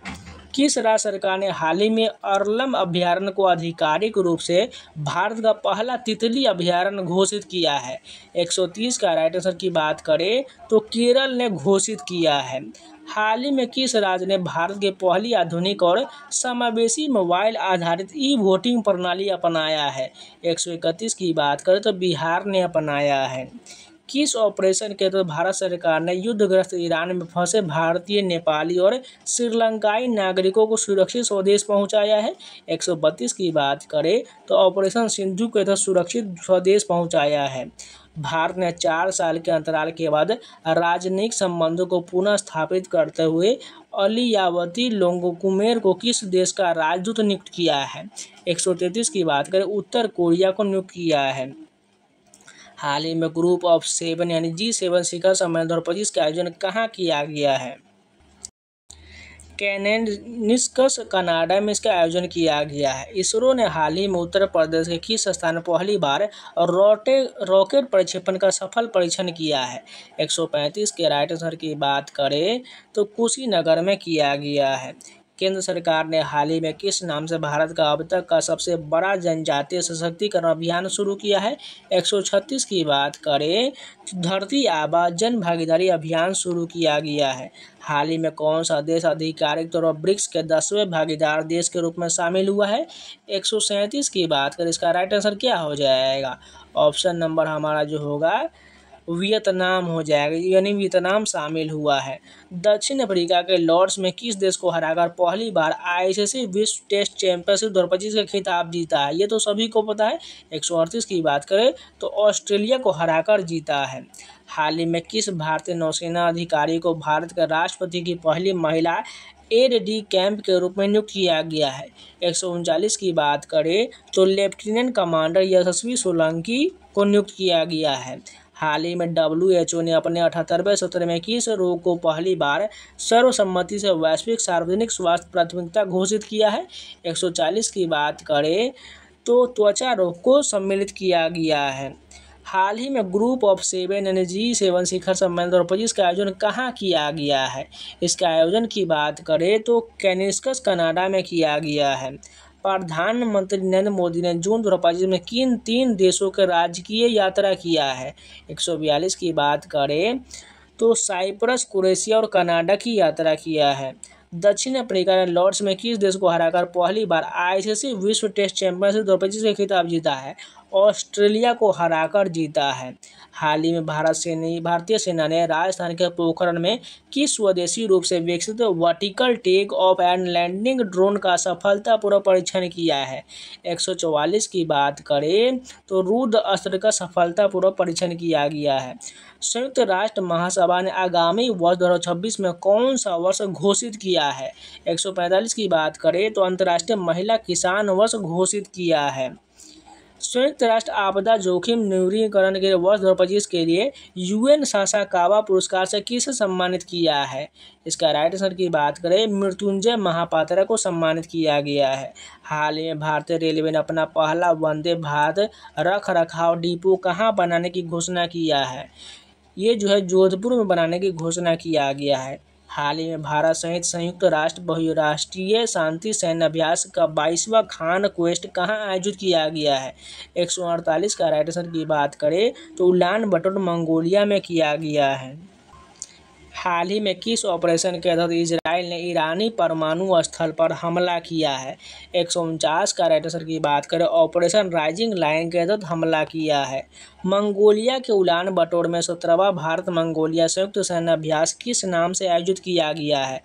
किस राज्य सरकार ने हाल ही में अरलम अभयारण्य को आधिकारिक रूप से भारत का पहला तितली अभयारण्य घोषित किया है? 130 का राइट आंसर की बात करें तो केरल ने घोषित किया है। हाल ही में किस राज्य ने भारत की पहली आधुनिक और समावेशी मोबाइल आधारित ई-वोटिंग प्रणाली अपनाया है? 131 की बात करें तो बिहार ने अपनाया है। किस ऑपरेशन के तहत भारत सरकार ने युद्धग्रस्त ईरान में फंसे भारतीय, नेपाली और श्रीलंकाई नागरिकों को सुरक्षित स्वदेश पहुंचाया है? 132 की बात करें तो ऑपरेशन सिंधु के तहत सुरक्षित स्वदेश पहुंचाया है। भारत ने 4 साल के अंतराल के बाद राजनयिक संबंधों को पुनः स्थापित करते हुए अलियावती लोंगोकुमेर को किस देश का राजदूत नियुक्त किया है? 133 की बात करें उत्तर कोरिया को नियुक्त किया है। हाल ही में ग्रुप ऑफ 7 यानी G7 शिखर सम्मेलन 2025 का आयोजन कहाँ किया गया है? कैनेनिस्कस कनाडा में इसका आयोजन किया गया है। इसरो ने हाल ही में उत्तर प्रदेश के किस स्थान पर पहली बार रॉकेट प्रक्षेपण का सफल परीक्षण किया है? 135 के राइट आंसर की बात करें तो कुशीनगर में किया गया है। केंद्र सरकार ने हाल ही में किस नाम से भारत का अब तक का सबसे बड़ा जनजातीय सशक्तिकरण अभियान शुरू किया है? 136 की बात करें तो धरती आबा जन भागीदारी अभियान शुरू किया गया है। हाल ही में कौन सा देश आधिकारिक तौर पर ब्रिक्स के 10वें भागीदार देश के रूप में शामिल हुआ है? 137 की बात करें इसका राइट आंसर क्या हो जाएगा? ऑप्शन नंबर हमारा जो होगा वियतनाम हो जाएगा, यानी वियतनाम शामिल हुआ है। दक्षिण अफ्रीका के लॉर्ड्स में किस देश को हराकर पहली बार आईसीसी विश्व टेस्ट चैंपियनशिप 2025 का खिताब जीता है? ये तो सभी को पता है। 138 की बात करें तो ऑस्ट्रेलिया को हराकर जीता है। हाल ही में किस भारतीय नौसेना अधिकारी को भारत के राष्ट्रपति की पहली महिला एड डी कैंप के रूप में नियुक्त किया गया है? 139 की बात करें तो लेफ्टिनेंट कमांडर यशस्वी सोलंकी को नियुक्त किया गया है। हाल ही में WHO ने अपने 78वें सत्र में किस रोग को पहली बार सर्वसम्मति से वैश्विक सार्वजनिक स्वास्थ्य प्राथमिकता घोषित किया है? 140 की बात करें तो त्वचा रोग को सम्मिलित किया गया है। हाल ही में ग्रुप ऑफ 7 यानी G7 शिखर सम्मेलन 2025 का आयोजन कहाँ किया गया है? इसका आयोजन की बात करें तो कैनिस्कस कनाडा में किया गया है। प्रधानमंत्री नरेंद्र मोदी ने जून 2025 में किन 3 देशों के राजकीय यात्रा किया है? 142 की बात करें तो साइप्रस, क्रोएशिया और कनाडा की यात्रा किया है। दक्षिण अफ्रीका ने लॉर्ड्स में किस देश को हराकर पहली बार आईसीसी विश्व टेस्ट चैंपियनशिप 2025 का खिताब जीता है? ऑस्ट्रेलिया को हराकर जीता है। हाल ही में भारतीय सेना ने राजस्थान के पोखरण में किस स्वदेशी रूप से विकसित vertical take off and landing drone का सफलतापूर्वक परीक्षण किया है? 144 की बात करें तो रुद्र अस्त्र का सफलतापूर्वक परीक्षण किया गया है। संयुक्त राष्ट्र महासभा ने आगामी वर्ष 2026 में कौन सा वर्ष घोषित किया है? 145 की बात करें तो अंतर्राष्ट्रीय महिला किसान वर्ष घोषित किया है। संयुक्त राष्ट्र आपदा जोखिम न्यूनीकरण के वर्ष 2025 के लिए UN सासाकावा पुरस्कार से किसे सम्मानित किया है? इसका राइट आंसर की बात करें मृत्युंजय महापात्रा को सम्मानित किया गया है। हाल ही में भारतीय रेलवे ने अपना पहला वंदे भारत रख रखाव डिपो कहाँ बनाने की घोषणा किया है? ये जो है जोधपुर में बनाने की घोषणा किया गया है। हाल ही में भारत सहित संयुक्त राष्ट्र बहुराष्ट्रीय शांति सैन्य अभ्यास का 22वां खान क्वेस्ट कहाँ आयोजित किया गया है? 148 का राइट आंसर की बात करें तो उलान बटोर मंगोलिया में किया गया है। हाल ही में किस ऑपरेशन के तहत इजराइल ने ईरानी परमाणु स्थल पर हमला किया है? 149 का राइट आंसर की बात करें ऑपरेशन राइजिंग लाइन के तहत हमला किया है। मंगोलिया के उलान बटोर में 17वां भारत मंगोलिया संयुक्त सैन्य अभ्यास किस नाम से आयोजित किया गया है?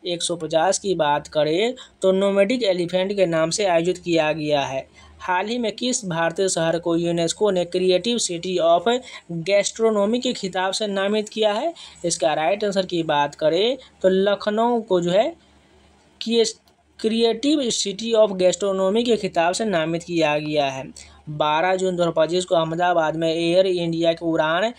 150 की बात करें तो नोमैडिक एलिफेंट के नाम से आयोजित किया गया है। हाल ही में किस भारतीय शहर को यूनेस्को ने क्रिएटिव सिटी ऑफ गैस्ट्रोनॉमी के खिताब से नामित किया है? इसका राइट आंसर की बात करें तो लखनऊ को जो है क्रिएटिव सिटी ऑफ गैस्ट्रोनॉमी के खिताब से नामित किया गया है। 12 जून 2025 को अहमदाबाद में एयर इंडिया की उड़ान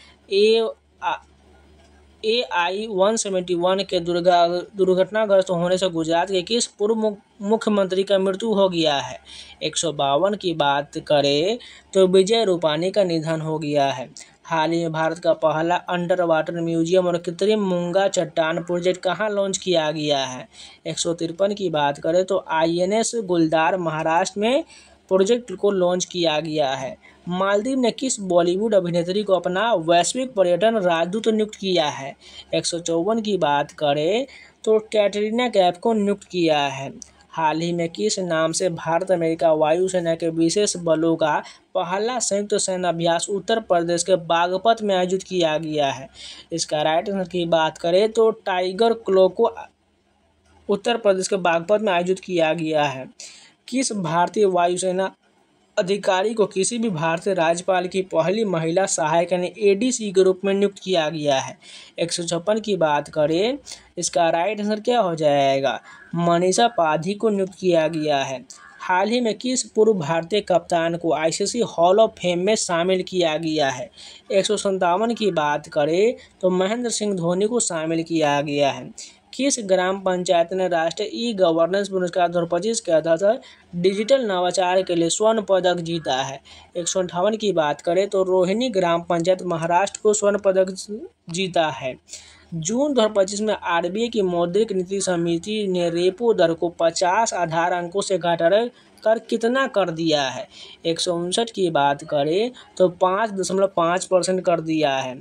AI-171 के दुर्घटनाग्रस्त होने से गुजरात के किस पूर्व मुख्यमंत्री का मृत्यु हो गया है? 152 की बात करें तो विजय रूपाणी का निधन हो गया है। हाल ही में भारत का पहला अंडर वाटर म्यूजियम और कृत्रिम मूंगा चट्टान प्रोजेक्ट कहाँ लॉन्च किया गया है? 153 की बात करें तो INS गुलदार महाराष्ट्र में प्रोजेक्ट को लॉन्च किया गया है। मालदीव ने किस बॉलीवुड अभिनेत्री को अपना वैश्विक पर्यटन राजदूत नियुक्त किया है? 154 की बात करें तो कैटरीना कैफ को नियुक्त किया है। हाल ही में किस नाम से भारत अमेरिका वायुसेना के विशेष बलों का पहला संयुक्त सैन्य अभ्यास उत्तर प्रदेश के बागपत में आयोजित किया गया है? इसका राइट आंसर की बात करें तो टाइगर क्लो को उत्तर प्रदेश के बागपत में आयोजित किया गया है। किस भारतीय वायुसेना अधिकारी को किसी भी भारतीय राज्यपाल की पहली महिला सहायक यानी एडीसी के रूप में नियुक्त किया गया है? 156 की बात करें, इसका राइट आंसर क्या हो जाएगा? मनीषा पाधी को नियुक्त किया गया है। हाल ही में किस पूर्व भारतीय कप्तान को आईसीसी हॉल ऑफ फेम में शामिल किया गया है? 157 की बात करें तो महेंद्र सिंह धोनी को शामिल किया गया है। किस ग्राम पंचायत ने राष्ट्रीय ई गवर्नेंस पुरस्कार 2025 के तहत डिजिटल नवाचार के लिए स्वर्ण पदक जीता है? 158 की बात करें तो रोहिणी ग्राम पंचायत महाराष्ट्र को स्वर्ण पदक जीता है। जून 2025 में आरबीआई की मौद्रिक नीति समिति ने रेपो दर को 50 आधार अंकों से घटाकर कितना कर दिया है? 159 की बात करें तो 5.5% कर दिया है।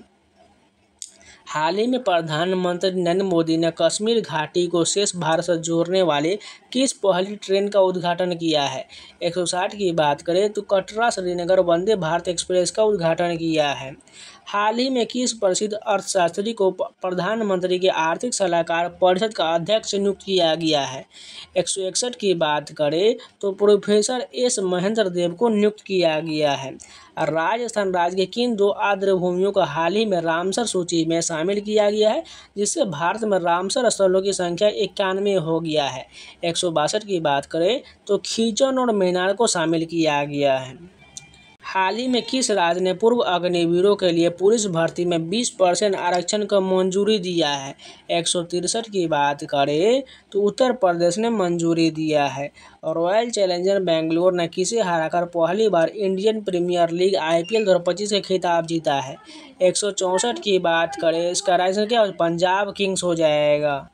हाल ही में प्रधानमंत्री नरेंद्र मोदी ने कश्मीर घाटी को शेष भारत से जोड़ने वाले किस पहली ट्रेन का उद्घाटन किया है? 160 की बात करें तो कटरा श्रीनगर वंदे भारत एक्सप्रेस का उद्घाटन किया है। हाल ही में किस प्रसिद्ध अर्थशास्त्री को प्रधानमंत्री के आर्थिक सलाहकार परिषद का अध्यक्ष नियुक्त किया गया है? 161 की बात करें तो प्रोफेसर एस महेंद्र देव को नियुक्त किया गया है। राजस्थान राज्य के किन 2 आर्द्र भूमियों को हाल ही में रामसर सूची में शामिल किया गया है, जिससे भारत में रामसर स्थलों की संख्या 91 हो गया है? 162 की बात करें तो खीचन और मेनार को शामिल किया गया है। हाल ही में किस राज्य ने पूर्व अग्निवीरों के लिए पुलिस भर्ती में 20% आरक्षण को मंजूरी दिया है? 163 की बात करें तो उत्तर प्रदेश ने मंजूरी दिया है। रॉयल चैलेंजर बेंगलोर ने किसे हराकर पहली बार इंडियन प्रीमियर लीग IPL 2025 का खिताब जीता है? 164 की बात करें, इसका राइट आंसर क्या हो? पंजाब किंग्स हो जाएगा।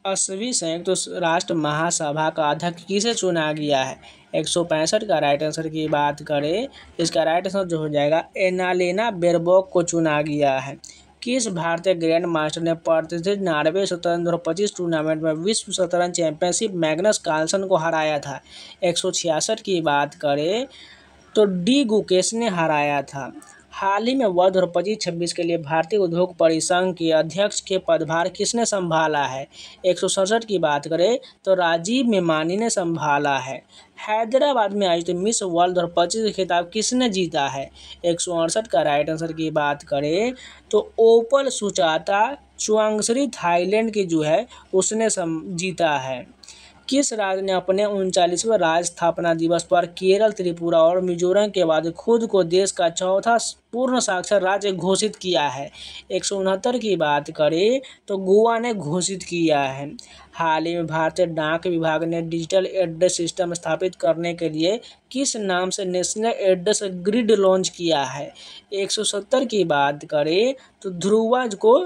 80वीं संयुक्त राष्ट्र महासभा का अध्यक्ष किसे चुना गया है? 165 का राइट आंसर की बात करें, इसका राइट आंसर जो हो जाएगा एनालेना बेरबॉक को चुना गया है। किस भारतीय ग्रैंड मास्टर ने प्रतिष्ठित नॉर्वे शतरंज 2025 टूर्नामेंट में विश्व शतरंज चैंपियनशिप मैग्नस कार्लसन को हराया था? 166 की बात करें तो डी गुकेश ने हराया था। हाल ही में वर्ष 2025-26 के लिए भारतीय उद्योग परिसंघ के अध्यक्ष के पदभार किसने संभाला है? 167 की बात करें तो राजीव मेमानी ने संभाला है। हैदराबाद में आयोजित मिस वर्ल्ड 2025 का खिताब किसने जीता है? 168 का राइट आंसर की बात करें तो ओपल सुचाता चुआंगश्री थाईलैंड की जो है उसने जीता है। किस राज्य ने अपने 39वें राज्य स्थापना दिवस पर केरल, त्रिपुरा और मिजोरम के बाद खुद को देश का चौथा पूर्ण साक्षर राज्य घोषित किया है? 169 की बात करें तो गोवा ने घोषित किया है। हाल ही में भारतीय डाक विभाग ने डिजिटल एड्रेस सिस्टम स्थापित करने के लिए किस नाम से नेशनल एड्रेस ग्रिड लॉन्च किया है? 170 की बात करें तो ध्रुवाज को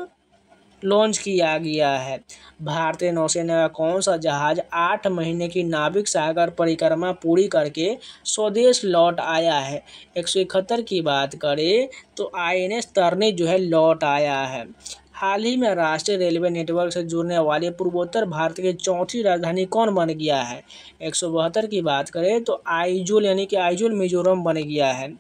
लॉन्च किया गया है। भारतीय नौसेना का कौन सा जहाज 8 महीने की नाविक सागर परिक्रमा पूरी करके स्वदेश लौट आया है? 171 की बात करें तो INS तरनी जो है लौट आया है। हाल ही में राष्ट्रीय रेलवे नेटवर्क से जुड़ने वाले पूर्वोत्तर भारत की चौथी राजधानी कौन बन गया है? 172 की बात करें तो आइजोल यानी कि आइजोल मिजोरम बन गया है।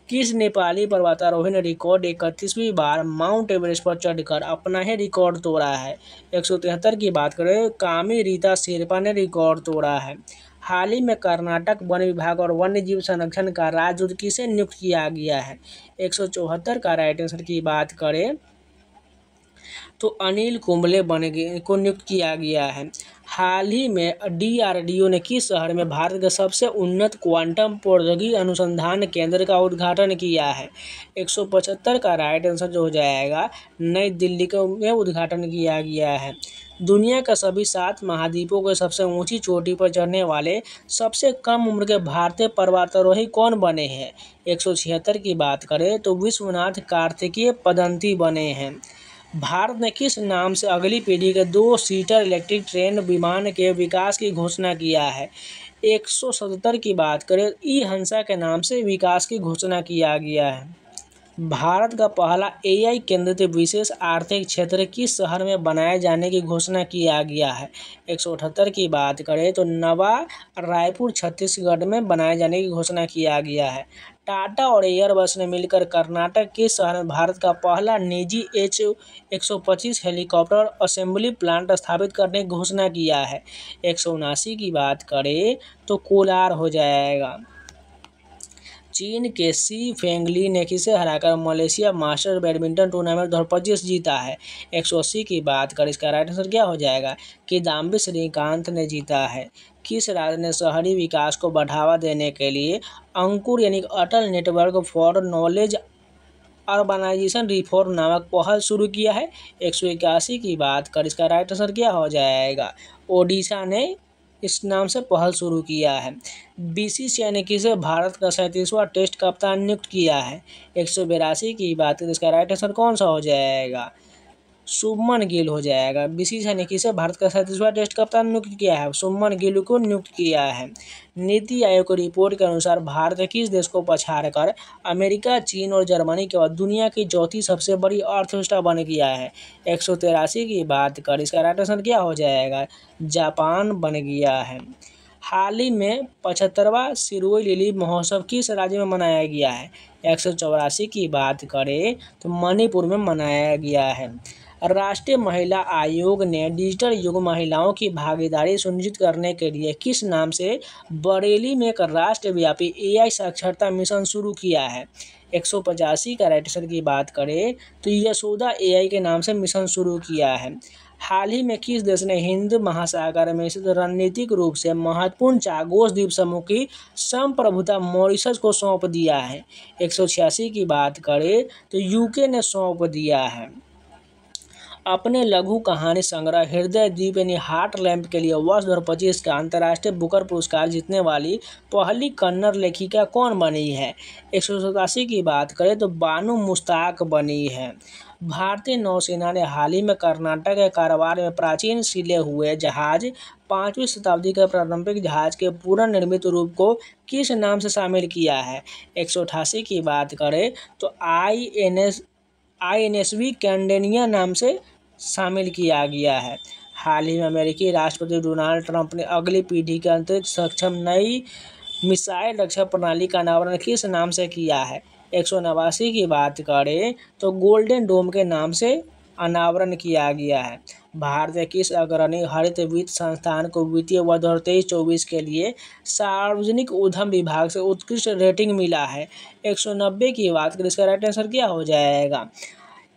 किस नेपाली पर्वतारोही ने रिकॉर्ड 31वीं बार माउंट एवरेस्ट पर चढ़कर अपना ही रिकॉर्ड तोड़ा है? 173 की बात करें कामी रीता शेरपा ने रिकॉर्ड तोड़ा है। हाल ही में कर्नाटक वन विभाग और वन्य जीव संरक्षण का राजदूत किसे नियुक्त किया गया है? 174 का राइट आंसर की बात करें तो अनिल कुंबले को नियुक्त किया गया है। हाल ही में DRDO ने किस शहर में भारत के सबसे उन्नत क्वांटम प्रौद्योगिकी अनुसंधान केंद्र का उद्घाटन किया है? 175 का राइट आंसर जो हो जाएगा नई दिल्ली में उद्घाटन किया गया है। दुनिया के सभी 7 महाद्वीपों के सबसे ऊंची चोटी पर चढ़ने वाले सबसे कम उम्र के भारतीय पर्वतारोही कौन बने हैं? 176 की बात करें तो विश्वनाथ कार्तिकेय पदंती बने हैं। भारत ने किस नाम से अगली पीढ़ी के 2 सीटर इलेक्ट्रिक ट्रेन विमान के विकास की घोषणा किया है? 177 की बात करें ई हंसा के नाम से विकास की घोषणा किया गया है। भारत का पहला एआई केंद्रित विशेष आर्थिक क्षेत्र किस शहर में बनाए जाने की घोषणा किया गया है? 178 की बात करें तो नवा रायपुर छत्तीसगढ़ में बनाए जाने की घोषणा किया गया है। टाटा और एयरबस ने मिलकर कर्नाटक के शहर में भारत का पहला निजी H-125 हेलीकॉप्टर असेंबली प्लांट स्थापित करने की घोषणा किया है। 179 की बात करें तो कोलार हो जाएगा। चीन के शी फेंगली ने किसे हराकर मलेशिया मास्टर बैडमिंटन टूर्नामेंट 2025 जीता है? 180 की बात करें, इसका राइट आंसर क्या हो जाएगा? किदाम्बी श्रीकांत ने जीता है। किस राज्य ने शहरी विकास को बढ़ावा देने के लिए अंकुर यानी Atal network for knowledge urbanisation reform नामक पहल शुरू किया है? 181 की बात करें, इसका राइट आंसर क्या हो जाएगा? ओडिशा ने इस नाम से पहल शुरू किया है। बीसीसीआई ने किसे भारत का 37वां टेस्ट कप्तान नियुक्त किया है? 182 की बात करें, इसका राइट आंसर कौन सा हो जाएगा? शुभमन गिल हो जाएगा। बीसीसीआई ने किसे भारत का 37वां टेस्ट कप्तान नियुक्त किया है? शुभमन गिल को नियुक्त किया है। नीति आयोग की रिपोर्ट के अनुसार भारत किस देश को पछाड़कर अमेरिका, चीन और जर्मनी के बाद दुनिया की चौथी सबसे बड़ी अर्थव्यवस्था बन गया है? 183 की बात कर, इसका राइट आंसर क्या हो जाएगा? जापान बन गया है। हाल ही में 75वां सिरोही लिली महोत्सव किस राज्य में मनाया गया है? 184 की बात करें तो मणिपुर में मनाया गया है। राष्ट्रीय महिला आयोग ने डिजिटल युग महिलाओं की भागीदारी सुनिश्चित करने के लिए किस नाम से बरेली में एक राष्ट्रव्यापी एआई साक्षरता मिशन शुरू किया है? 185 का राइट आंसर की बात करें तो यशोदा एआई के नाम से मिशन शुरू किया है। हाल ही में किस देश ने हिंद महासागर में स्थित रणनीतिक रूप से महत्वपूर्ण चागोस द्वीप समूह की संप्रभुता मॉरिशस को सौंप दिया है? 186 की बात करें तो यूके ने सौंप दिया है। अपने लघु कहानी संग्रह हृदय द्वीप यानी हार्ट लैम्प के लिए वर्ष 2025 का अंतर्राष्ट्रीय बुकर पुरस्कार जीतने वाली पहली कन्नड़ लेखिका कौन बनी है? 187 की बात करें तो बानू मुश्ताक बनी है। भारतीय नौसेना ने हाल ही में कर्नाटक के कारवार में प्राचीन सिले हुए जहाज 5वीं शताब्दी के पारंपरिक जहाज के पुनर्निर्मित रूप को किस नाम से शामिल किया है? 188 की बात करें तो INSV कैंडेनिया नाम से शामिल किया गया है। हाल ही में अमेरिकी राष्ट्रपति डोनाल्ड ट्रंप ने अगली पीढ़ी के अंतरिक्ष सक्षम नई मिसाइल रक्षा प्रणाली का अनावरण किस नाम से किया है? 189 की बात करें तो गोल्डन डोम के नाम से अनावरण किया गया है। भारत के किस अग्रणी हरित वित्त संस्थान को वित्तीय वर्ष 2023-24 के लिए सार्वजनिक उद्यम विभाग से उत्कृष्ट रेटिंग मिला है? 190 की बात करें, इसका राइट आंसर क्या हो जाएगा?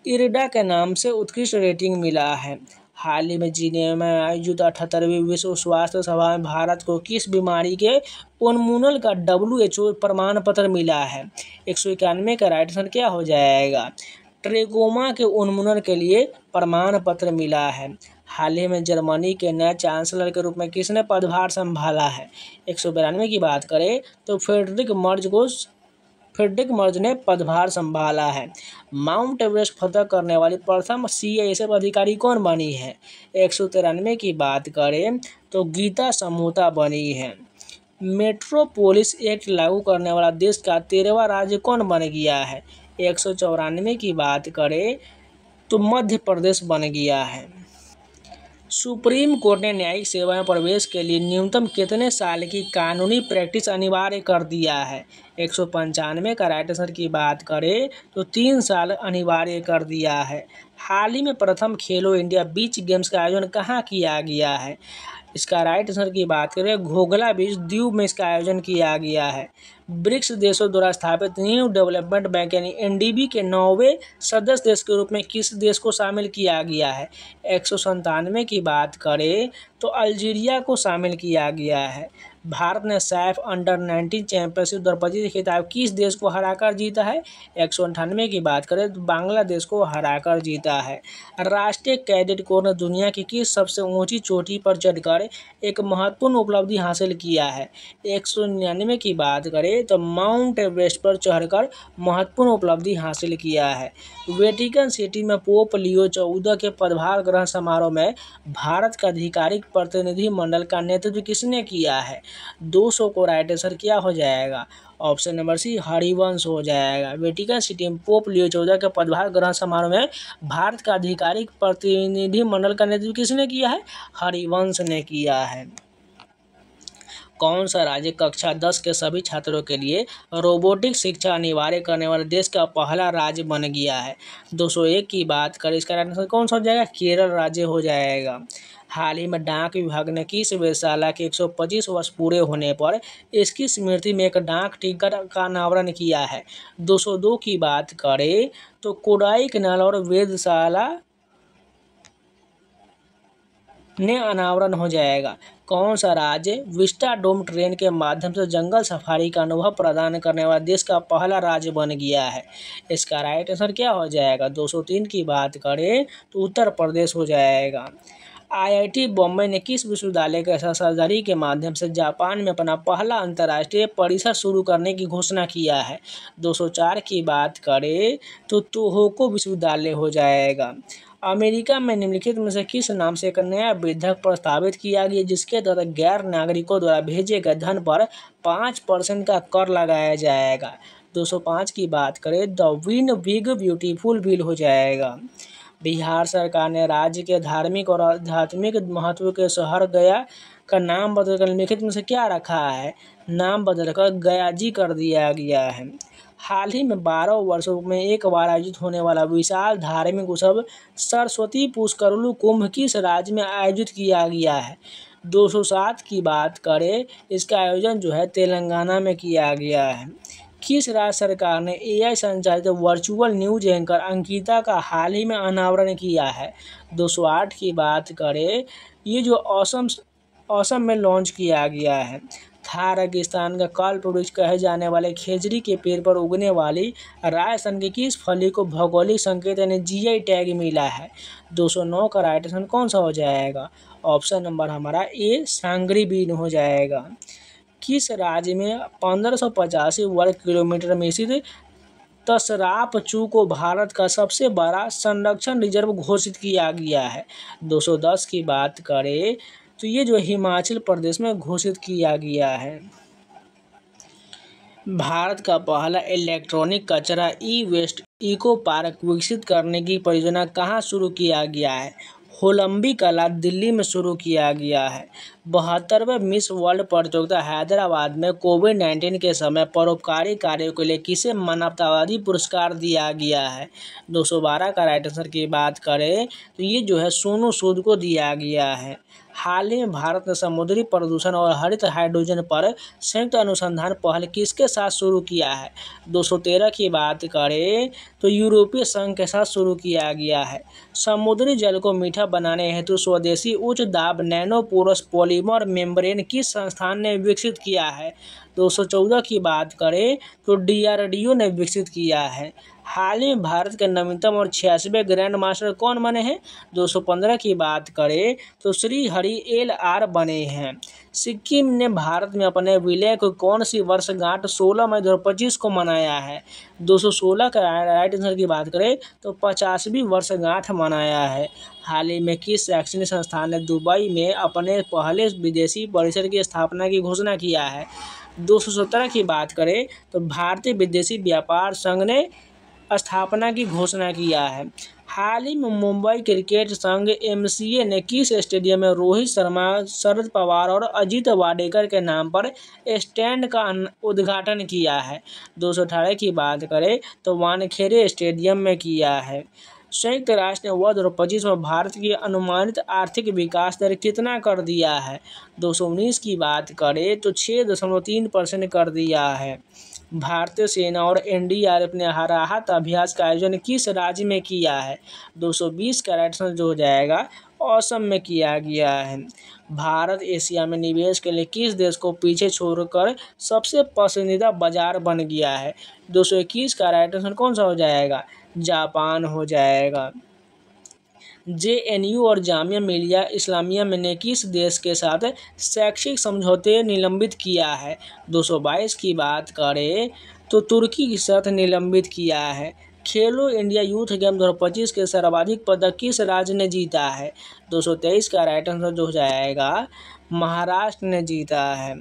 इरडा के नाम से उत्कृष्ट रेटिंग मिला है। हाल ही में जिनेवा में आयोजित 78वीं विश्व स्वास्थ्य सभा में भारत को किस बीमारी के उन्मूलन का WHO प्रमाण पत्र मिला है? 191 का राइट आंसर क्या हो जाएगा? ट्रेकोमा के उन्मूलन के लिए प्रमाण पत्र मिला है। हाल ही में जर्मनी के नए चांसलर के रूप में किसने पदभार संभाला है? 192 की बात करें तो फ्रेडरिक मर्ज ने पदभार संभाला है। माउंट एवरेस्ट फतह करने वाली प्रथम CISF अधिकारी कौन बनी है? 193 की बात करें तो गीता समोता बनी है। मेट्रोपोलिस एक्ट लागू करने वाला देश का 13वां राज्य कौन बन गया है? 194 की बात करें तो मध्य प्रदेश बन गया है। सुप्रीम कोर्ट ने न्यायिक सेवा में प्रवेश के लिए न्यूनतम कितने साल की कानूनी प्रैक्टिस अनिवार्य कर दिया है? 195 का राइट आंसर की बात करें तो 3 साल अनिवार्य कर दिया है। हाल ही में प्रथम खेलो इंडिया बीच गेम्स का आयोजन कहाँ किया गया है? इसका राइट आंसर की बात करें घोघला बीच द्वीप में इसका आयोजन किया गया है। ब्रिक्स देशों द्वारा स्थापित न्यू डेवलपमेंट बैंक यानी NDB के 9वें सदस्य देश के रूप में किस देश को शामिल किया गया है? 197 की बात करें तो अल्जीरिया को शामिल किया गया है। भारत ने सैफ अंडर-19 चैंपियनशिप 2025 खिताब किस देश को हराकर जीता है? 198 की बात करें तो बांग्लादेश को हराकर जीता है। राष्ट्रीय कैडेट कोर ने दुनिया की किस सबसे ऊंची चोटी पर चढ़कर एक महत्वपूर्ण उपलब्धि हासिल किया है? 199 की बात करें तो माउंट एवरेस्ट पर चढ़कर महत्वपूर्ण उपलब्धि हासिल किया है। वेटिकन सिटी में पोप लियो 14 के पदभार ग्रहण समारोह में भारत का आधिकारिक प्रतिनिधि मंडल का नेतृत्व किसने किया है? 200 को राइट आंसर क्या हो जाएगा? ऑप्शन नंबर सी हरिवंश हो जाएगा। वेटिकन सिटी में पोप लियो 14 के पदभार ग्रहण समारोह में भारत का आधिकारिक प्रतिनिधिमंडल का नेतृत्व किसने किया है? हरिवंश ने किया है। कौन सा राज्य कक्षा 10 के सभी छात्रों के लिए रोबोटिक शिक्षा अनिवार्य करने वाले देश का पहला राज्य बन गया है? 201 की बात करें, इसका आंसर कौन सा हो जाएगा? केरल राज्य हो जाएगा। हाल ही में डाक विभाग ने किस वेधशाला के 125 वर्ष पूरे होने पर इसकी स्मृति में एक डाक टिकट का अनावरण किया है? 202 की बात करें तो कोडाईकनाल और वेधशाला ने अनावरण हो जाएगा। कौन सा राज्य विस्टाडोम ट्रेन के माध्यम से जंगल सफारी का अनुभव प्रदान करने वाला देश का पहला राज्य बन गया है? इसका राइट आंसर क्या हो जाएगा? 203 की बात करें तो उत्तर प्रदेश हो जाएगा। IIT बॉम्बे ने किस विश्वविद्यालय के साझेदारी के माध्यम से जापान में अपना पहला अंतर्राष्ट्रीय परिसर शुरू करने की घोषणा किया है? 204 की बात करें तो तोहोको विश्वविद्यालय हो जाएगा। अमेरिका में निम्नलिखित में से किस नाम से एक नया विधेयक प्रस्तावित किया गया जिसके तहत गैर नागरिकों द्वारा भेजे गए धन पर 5% का कर लगाया जाएगा? 205 की बात करें the win big beautiful bill हो जाएगा। बिहार सरकार ने राज्य के धार्मिक और आध्यात्मिक महत्व के शहर गया का नाम बदलकर निम्नलिखित में से क्या रखा है? नाम बदलकर गयाजी कर दिया गया है। हाल ही में 12 वर्षों में एक बार आयोजित होने वाला विशाल धार्मिक उत्सव सरस्वती पुष्करलू कुंभ किस राज्य में आयोजित किया गया है? 207 की बात करें, इसका आयोजन जो है तेलंगाना में किया गया है। किस राज्य सरकार ने AI संचालित वर्चुअल न्यूज एंकर अंकिता का हाल ही में अनावरण किया है? 208 की बात करें, ये जो असम में लॉन्च किया गया है। थार रेगिस्तान का कल्पवृक्ष कहे जाने वाले खेजड़ी के पेड़ पर उगने वाली राजस्थान की किस फली को भौगोलिक संकेत यानी GI टैग मिला है? 209 का राइट आंसर कौन सा हो जाएगा? ऑप्शन नंबर हमारा ए सांगरी बीन हो जाएगा। किस राज्य में 1585 वर्ग किलोमीटर में स्थित तसराप चू को भारत का सबसे बड़ा संरक्षण रिजर्व घोषित किया गया है? 210 की बात करें तो ये जो हिमाचल प्रदेश में घोषित किया गया है। भारत का पहला इलेक्ट्रॉनिक कचरा ई-वेस्ट इको पार्क विकसित करने की परियोजना कहाँ शुरू किया गया है? होलंबी कला दिल्ली में शुरू किया गया है। 72वें मिस वर्ल्ड प्रतियोगिता हैदराबाद में कोविड-19 के समय परोपकारी कार्यों के लिए किसे मानवतावादी पुरस्कार दिया गया है? 212 का राइट आंसर की बात करें तो ये जो है सोनू सूद को दिया गया है। हाल ही में भारत ने समुद्री प्रदूषण और हरित हाइड्रोजन पर संयुक्त अनुसंधान पहल किसके साथ शुरू किया है? 213 की बात करें तो यूरोपीय संघ के साथ शुरू किया गया है। समुद्री जल को मीठा बनाने हेतु स्वदेशी उच्च दाब नैनोपोरस पॉलीमर मेम्ब्रेन किस संस्थान ने विकसित किया है? 214 की बात करें तो DRDO ने विकसित किया है। हाल ही में भारत के नवीनतम और 86वें ग्रैंड मास्टर कौन बने हैं? 215 की बात करें तो श्री हरि LR बने हैं। सिक्किम ने भारत में अपने विलय को कौन सी वर्षगांठ 16 मई 2025 को मनाया है? 216 का राइट आंसर की बात करें तो 50वीं वर्षगांठ मनाया है। हाल ही में किस शैक्षणिक संस्थान ने दुबई में अपने पहले विदेशी परिसर की स्थापना की घोषणा किया है? 217 की बात करें तो भारतीय विदेशी व्यापार संघ ने स्थापना की घोषणा किया है। हाल ही में मुंबई क्रिकेट संघ MCA ने किस स्टेडियम में रोहित शर्मा, शरद पवार और अजीत वाडेकर के नाम पर स्टैंड का उद्घाटन किया है? 218 की बात करें तो वानखेड़े स्टेडियम में किया है। संयुक्त राष्ट्र ने वर्ष 2025 में भारत की अनुमानित आर्थिक विकास दर कितना कर दिया है? 219 की बात करें तो 6.3% कर दिया है। भारतीय सेना और NDRF ने राहत अभ्यास का आयोजन किस राज्य में किया है? 220 का राइट आंसर जो हो जाएगा असम में किया गया है। भारत एशिया में निवेश के लिए किस देश को पीछे छोड़कर सबसे पसंदीदा बाजार बन गया है? 221 का राइट आंसर कौन सा हो जाएगा? जापान हो जाएगा। JNU और जामिया मिलिया इस्लामिया ने किस देश के साथ शैक्षिक समझौते निलंबित किया है? 222 की बात करें तो तुर्की के साथ निलंबित किया है। खेलो इंडिया यूथ गेम 2025 के सर्वाधिक पदक किस राज्य ने जीता है? 223 का राइट आंसर जो हो जाएगा महाराष्ट्र ने जीता है।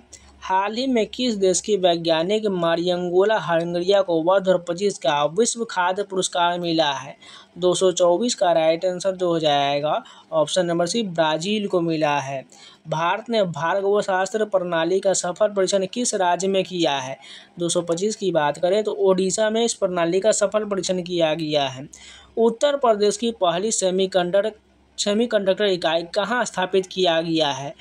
हाल ही में किस देश की वैज्ञानिक मारियंगोला हंगरिया को वर्ष 2025 का विश्व खाद्य पुरस्कार मिला है? 224 का राइट आंसर जो हो जाएगा ऑप्शन नंबर सी ब्राज़ील को मिला है। भारत ने भार्गवशास्त्र प्रणाली का सफल परीक्षण किस राज्य में किया है? 225 की बात करें तो ओडिशा में इस प्रणाली का सफल परीक्षण किया गया है। उत्तर प्रदेश की पहली सेमीकंडक्टर इकाई कहाँ स्थापित किया गया है?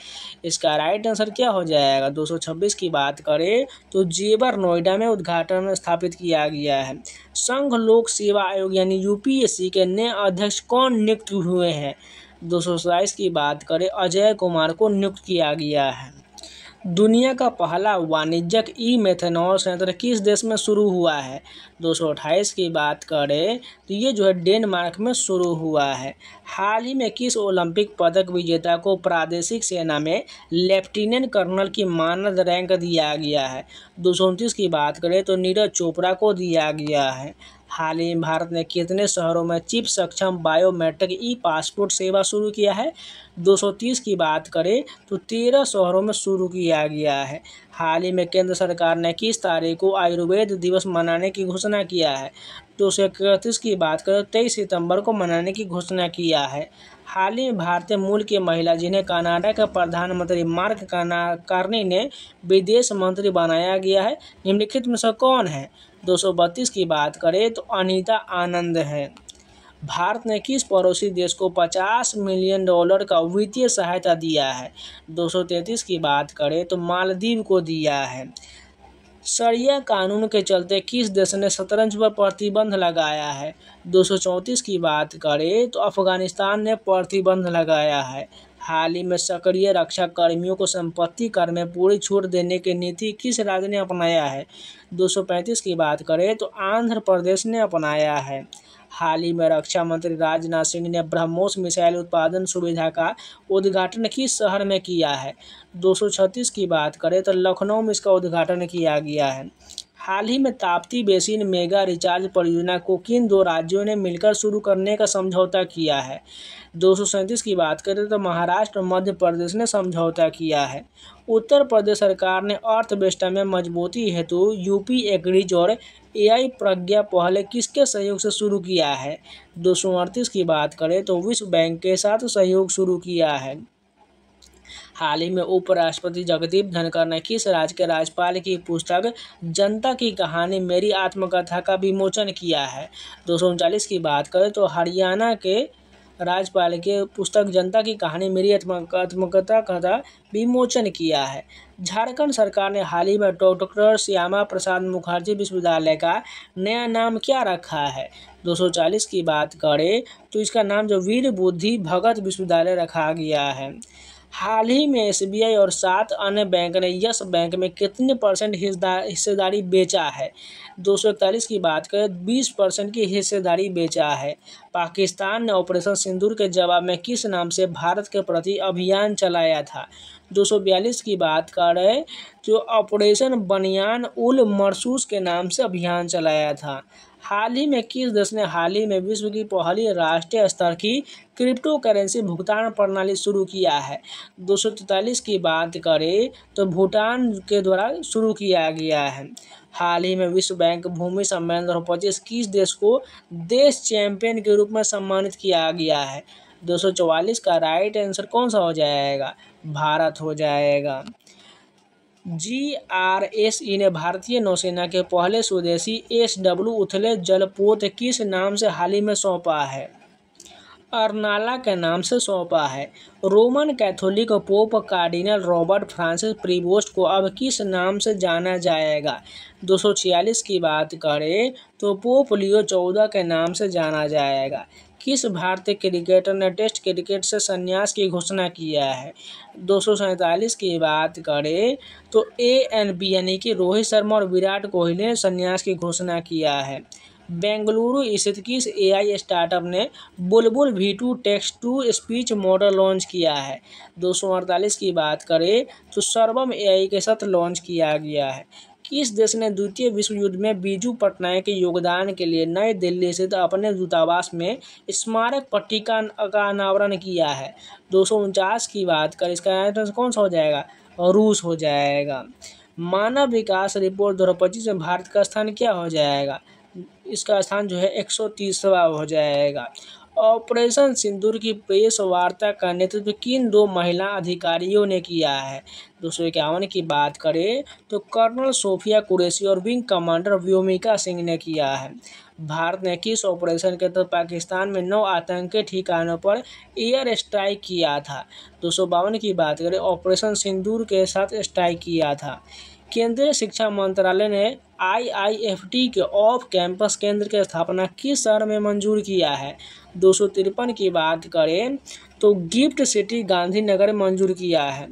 इसका राइट आंसर क्या हो जाएगा? 226 की बात करें तो जेवर नोएडा में उद्घाटन स्थापित किया गया है। संघ लोक सेवा आयोग यानी यूपीएससी के नए अध्यक्ष कौन नियुक्त हुए हैं? 227 की बात करें अजय कुमार को नियुक्त किया गया है। दुनिया का पहला वाणिज्यिक ई-मेथनॉल संयंत्र किस देश में शुरू हुआ है? 228 की बात करें तो ये जो है डेनमार्क में शुरू हुआ है। हाल ही में किस ओलंपिक पदक विजेता को प्रादेशिक सेना में लेफ्टिनेंट कर्नल की मानद रैंक दिया गया है? 229 की बात करें तो नीरज चोपड़ा को दिया गया है। हाल ही में भारत ने कितने शहरों में चिप सक्षम बायोमेट्रिक ई पासपोर्ट सेवा शुरू किया है? 230 की बात करें तो 13 शहरों में शुरू किया गया है। हाल ही में केंद्र सरकार ने किस तारीख को आयुर्वेद दिवस मनाने की घोषणा किया है? 231 की बात करें 23 सितंबर को मनाने की घोषणा किया है। हाल ही में भारतीय मूल की महिला जिन्हें कनाडा के प्रधानमंत्री मार्क कार्नी ने विदेश मंत्री बनाया गया है, निम्नलिखित में से कौन है? 232 की बात करें तो अनीता आनंद है। भारत ने किस पड़ोसी देश को $50 मिलियन का वित्तीय सहायता दिया है? 233 की बात करें तो मालदीव को दिया है। शरिया कानून के चलते किस देश ने शतरंज पर प्रतिबंध लगाया है? 234 की बात करें तो अफगानिस्तान ने प्रतिबंध लगाया है। हाल ही में सक्रिय रक्षा कर्मियों को संपत्ति कर में पूरी छूट देने की नीति किस राज्य ने अपनाया है? 235 की बात करें तो आंध्र प्रदेश ने अपनाया है। हाल ही में रक्षा मंत्री राजनाथ सिंह ने ब्रह्मोस मिसाइल उत्पादन सुविधा का उद्घाटन किस शहर में किया है? 236 की बात करें तो लखनऊ में इसका उद्घाटन किया गया है। हाल ही में ताप्ती बेसिन मेगा रिचार्ज परियोजना को किन दो राज्यों ने मिलकर शुरू करने का समझौता किया है? 237 की बात करें तो महाराष्ट्र और मध्य प्रदेश ने समझौता किया है। उत्तर प्रदेश सरकार ने अर्थव्यवस्था में मजबूती हेतु यूपी एग्रीज और एआई प्रज्ञा पहल किसके सहयोग से शुरू किया है? 238 की बात करें तो विश्व बैंक के साथ सहयोग शुरू किया है। हाल ही में उपराष्ट्रपति जगदीप धनखड़ ने किस राज्य के राज्यपाल की पुस्तक जनता की कहानी मेरी आत्मकथा का विमोचन किया है? 239 की बात करें तो हरियाणा के राज्यपाल के पुस्तक जनता की कहानी मेरी आत्मकथा का विमोचन किया है। झारखंड सरकार ने हाल ही में डॉक्टर श्यामा प्रसाद मुखर्जी विश्वविद्यालय का नया नाम क्या रखा है? 240 की बात करें तो इसका नाम जो वीर बुद्धि भगत विश्वविद्यालय रखा गया है। हाल ही में एसबीआई और 7 अन्य बैंक ने यस बैंक में कितने % हिस्सेदारी बेचा है? 241 की बात करें 20% की हिस्सेदारी बेचा है। पाकिस्तान ने ऑपरेशन सिंदूर के जवाब में किस नाम से भारत के प्रति अभियान चलाया था? 242 की बात करें जो ऑपरेशन बनियान उल मरसूस के नाम से अभियान चलाया था। हाल ही में किस देश ने हाल ही में विश्व की पहली राष्ट्रीय स्तर की क्रिप्टो करेंसी भुगतान प्रणाली शुरू किया है? 243 की बात करें तो भूटान के द्वारा शुरू किया गया है। हाल ही में विश्व बैंक भूमि सम्मेलन 2025 किस देश को देश चैंपियन के रूप में सम्मानित किया गया है? 244 का राइट आंसर कौन सा हो जाएगा? भारत हो जाएगा। GRSE ने भारतीय नौसेना के पहले स्वदेशी SW उथले जलपोत किस नाम से हाल ही में सौंपा है? अर्नाला के नाम से सौंपा है। Roman Catholic pope cardinal Robert Francis Prevost को अब किस नाम से जाना जाएगा? 246 की बात करें तो पोप लियो 14 के नाम से जाना जाएगा। किस भारतीय क्रिकेटर ने टेस्ट क्रिकेट से संन्यास की घोषणा किया है? 247 की बात करें तो ANB यानी कि रोहित शर्मा और विराट कोहली ने संन्यास की घोषणा किया है। बेंगलुरु स्थित किस AI स्टार्टअप ने Bulbul V2 text to speech model launch किया है? 248 की बात करें तो सर्वम AI के साथ लॉन्च किया गया है। किस देश ने द्वितीय विश्व युद्ध में बीजू पटनायक के योगदान के लिए नई दिल्ली स्थित अपने दूतावास में स्मारक पट्टिका का अनावरण किया है? 249 की बात करें, इसका आंसर कौन सा हो जाएगा? रूस हो जाएगा। मानव विकास रिपोर्ट 2025 में भारत का स्थान क्या हो जाएगा? इसका स्थान जो है 130वां हो जाएगा। ऑपरेशन सिंदूर की प्रेस वार्ता का नेतृत्व किन 2 महिला अधिकारियों ने किया है? 251 की बात करें तो कर्नल सोफिया कुरैशी और विंग कमांडर व्योमिका सिंह ने किया है। भारत ने किस ऑपरेशन के तहत पाकिस्तान में 9 आतंकी ठिकानों पर एयर स्ट्राइक किया था? 252 की बात करें, ऑपरेशन सिंदूर के साथ स्ट्राइक किया था। केंद्रीय शिक्षा मंत्रालय ने IIFT के ऑफ कैंपस केंद्र की स्थापना किस शहर में मंजूर किया है? 253 की बात करें तो गिफ्ट सिटी गांधीनगर मंजूर किया है।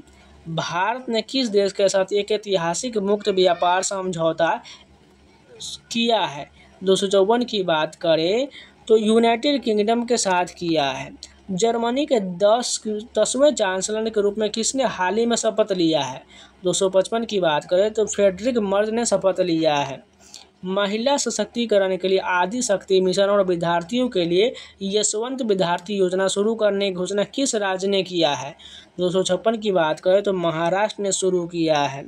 भारत ने किस देश के साथ एक ऐतिहासिक मुक्त व्यापार समझौता किया है? 254 की बात करें तो यूनाइटेड किंगडम के साथ किया है। जर्मनी के 10वें चांसलर के रूप में किसने हाल ही में शपथ लिया है? 255 की बात करें तो फ्रेडरिक मर्ज ने शपथ लिया है। महिला सशक्तिकरण के लिए आदि शक्ति मिशन और विद्यार्थियों के लिए यशवंत विद्यार्थी योजना शुरू करने की घोषणा किस राज्य ने किया है? 256 की बात करें तो महाराष्ट्र ने शुरू किया है।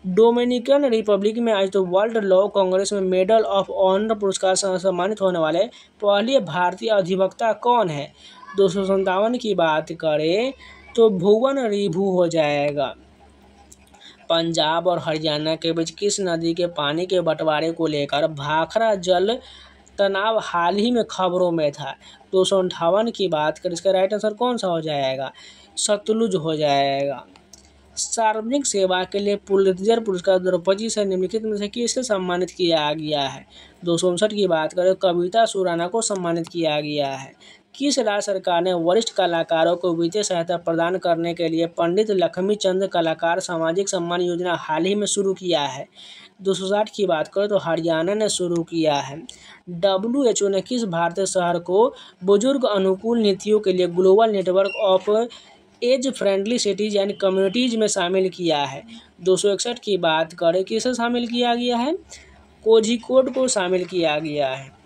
डोमिनिकन रिपब्लिक में आज तो वर्ल्ड लॉ कांग्रेस में मेडल ऑफ ऑनर पुरस्कार से सम्मानित होने वाले पहले भारतीय अधिवक्ता कौन है? 257 की बात करें तो भुवन रिभु हो जाएगा। पंजाब और हरियाणा के बीच किस नदी के पानी के बंटवारे को लेकर भाखड़ा जल तनाव हाल ही में खबरों में था? 258 की बात करें, इसका राइट आंसर कौन सा हो जाएगा? सतलुज हो जाएगा। सार्वजनिक सेवा के लिए पुलित्जर पुरस्कार 2025 से निम्नलिखित में से किसे सम्मानित किया गया है? 259 की बात करें, कविता सुराना को सम्मानित किया गया है। किस राज्य सरकार ने वरिष्ठ कलाकारों को वित्तीय सहायता प्रदान करने के लिए पंडित लक्ष्मीचंद कलाकार सामाजिक सम्मान योजना हाल ही में शुरू किया है? 260 की बात करें तो हरियाणा ने शुरू किया है। WHO ने किस भारतीय शहर को बुजुर्ग अनुकूल नीतियों के लिए Global Network of Age Friendly Cities and Communities में शामिल किया है? 261 की बात करें, किसे शामिल किया गया है? कोझिकोड को शामिल किया गया है।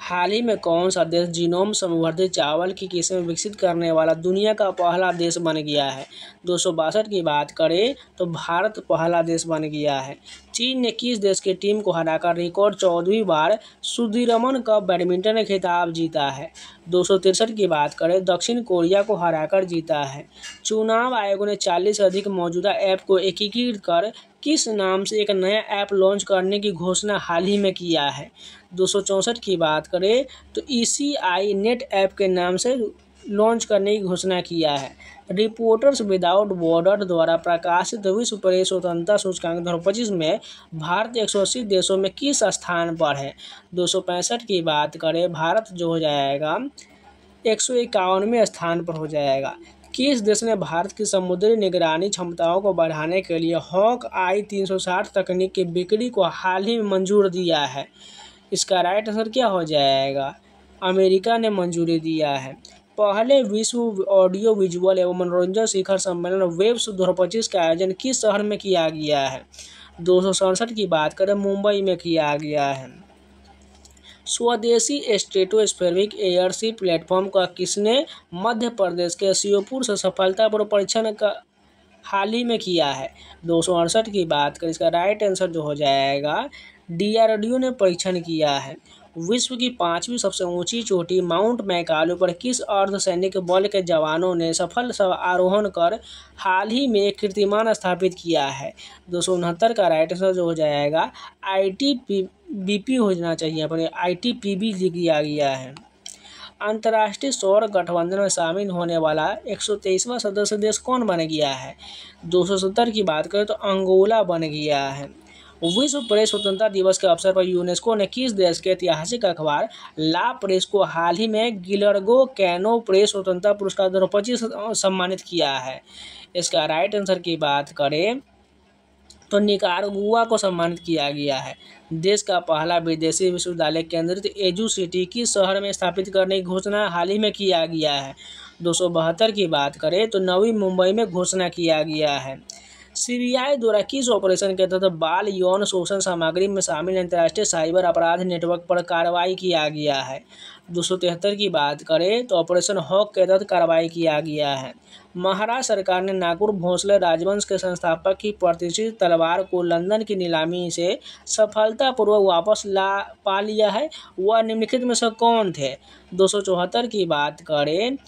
हाल ही में कौन सा देश जीनोम संवर्धित चावल की किस्में विकसित करने वाला दुनिया का पहला देश बन गया है? 262 की बात करें तो भारत पहला देश बन गया है। चीन ने किस देश की टीम को हराकर रिकॉर्ड 14वीं बार सुदीरमन कप बैडमिंटन खिताब जीता है? 263 की बात करें, दक्षिण कोरिया को हराकर जीता है। चुनाव आयोग ने 40 से अधिक मौजूदा ऐप को एकीकृत कर किस नाम से एक नया ऐप लॉन्च करने की घोषणा हाल ही में किया है? 264 की बात करें तो ECI नेट ऐप के नाम से लॉन्च करने की घोषणा किया है। रिपोर्टर्स विदाउट बॉर्डर द्वारा प्रकाशित विश्व प्रेस स्वतंत्रता सूचकांक 2025 में भारत 180 देशों में किस स्थान पर है? 265 की बात करें, भारत जो हो जाएगा 151वें स्थान पर हो जाएगा। किस देश ने भारत की समुद्री निगरानी क्षमताओं को बढ़ाने के लिए हॉक आई 360 तकनीक की बिक्री को हाल ही में मंजूर दिया है? इसका राइट आंसर क्या हो जाएगा? अमेरिका ने मंजूरी दिया है। पहले विश्व ऑडियो विजुअल एवं मनोरंजन शिखर सम्मेलन वेब्स 2025 का आयोजन किस शहर में किया गया है? 267 की बात करें, मुंबई में किया गया है। स्वदेशी स्ट्रेटोस्फेरिक एयरशिप प्लेटफॉर्म का किसने मध्य प्रदेश के श्योपुर से सफलतापूर्वक परीक्षण का हाल ही में किया है? 268 की बात करें, इसका राइट आंसर जो हो जाएगा DRDO ने परीक्षण किया है। विश्व की 5वीं सबसे ऊंची चोटी माउंट मैकालू पर किस अर्धसैनिक बल के जवानों ने सफल आरोहण कर हाल ही में एक कीर्तिमान स्थापित किया है? 269 का राइट आंसर जो हो जाएगा ITBP हो जाना चाहिए, अपने ITPB किया गया है। अंतर्राष्ट्रीय सौर गठबंधन में शामिल होने वाला 123वां सदस्य देश कौन बन गया है? 270 की बात करें तो अंगोला बन गया है। विश्व प्रेस स्वतंत्रता दिवस के अवसर पर यूनेस्को ने किस देश के ऐतिहासिक अखबार ला प्रेस को हाल ही में गिलर्गो कैनो प्रेस स्वतंत्रता पुरस्कार 2025 सम्मानित किया है? इसका राइट आंसर की बात करें तो निकारागुआ को सम्मानित किया गया है। देश का पहला विदेशी विश्वविद्यालय केंद्रित एजू सिटी किस शहर में स्थापित करने की घोषणा हाल ही में किया गया है? 272 की बात करें तो नवी मुंबई में घोषणा किया गया है। सीबीआई द्वारा किस ऑपरेशन के तहत बाल यौन शोषण सामग्री में शामिल अंतर्राष्ट्रीय साइबर अपराध नेटवर्क पर कार्रवाई किया गया है? 273 की बात करें तो ऑपरेशन हॉक के तहत कार्रवाई किया गया है। महाराष्ट्र सरकार ने नागपुर भोंसले राजवंश के संस्थापक की प्रतिष्ठित तलवार को लंदन की नीलामी से सफलतापूर्वक वापस पा लिया है। वह निम्नलिखित में से कौन थे? 274 की बात करें,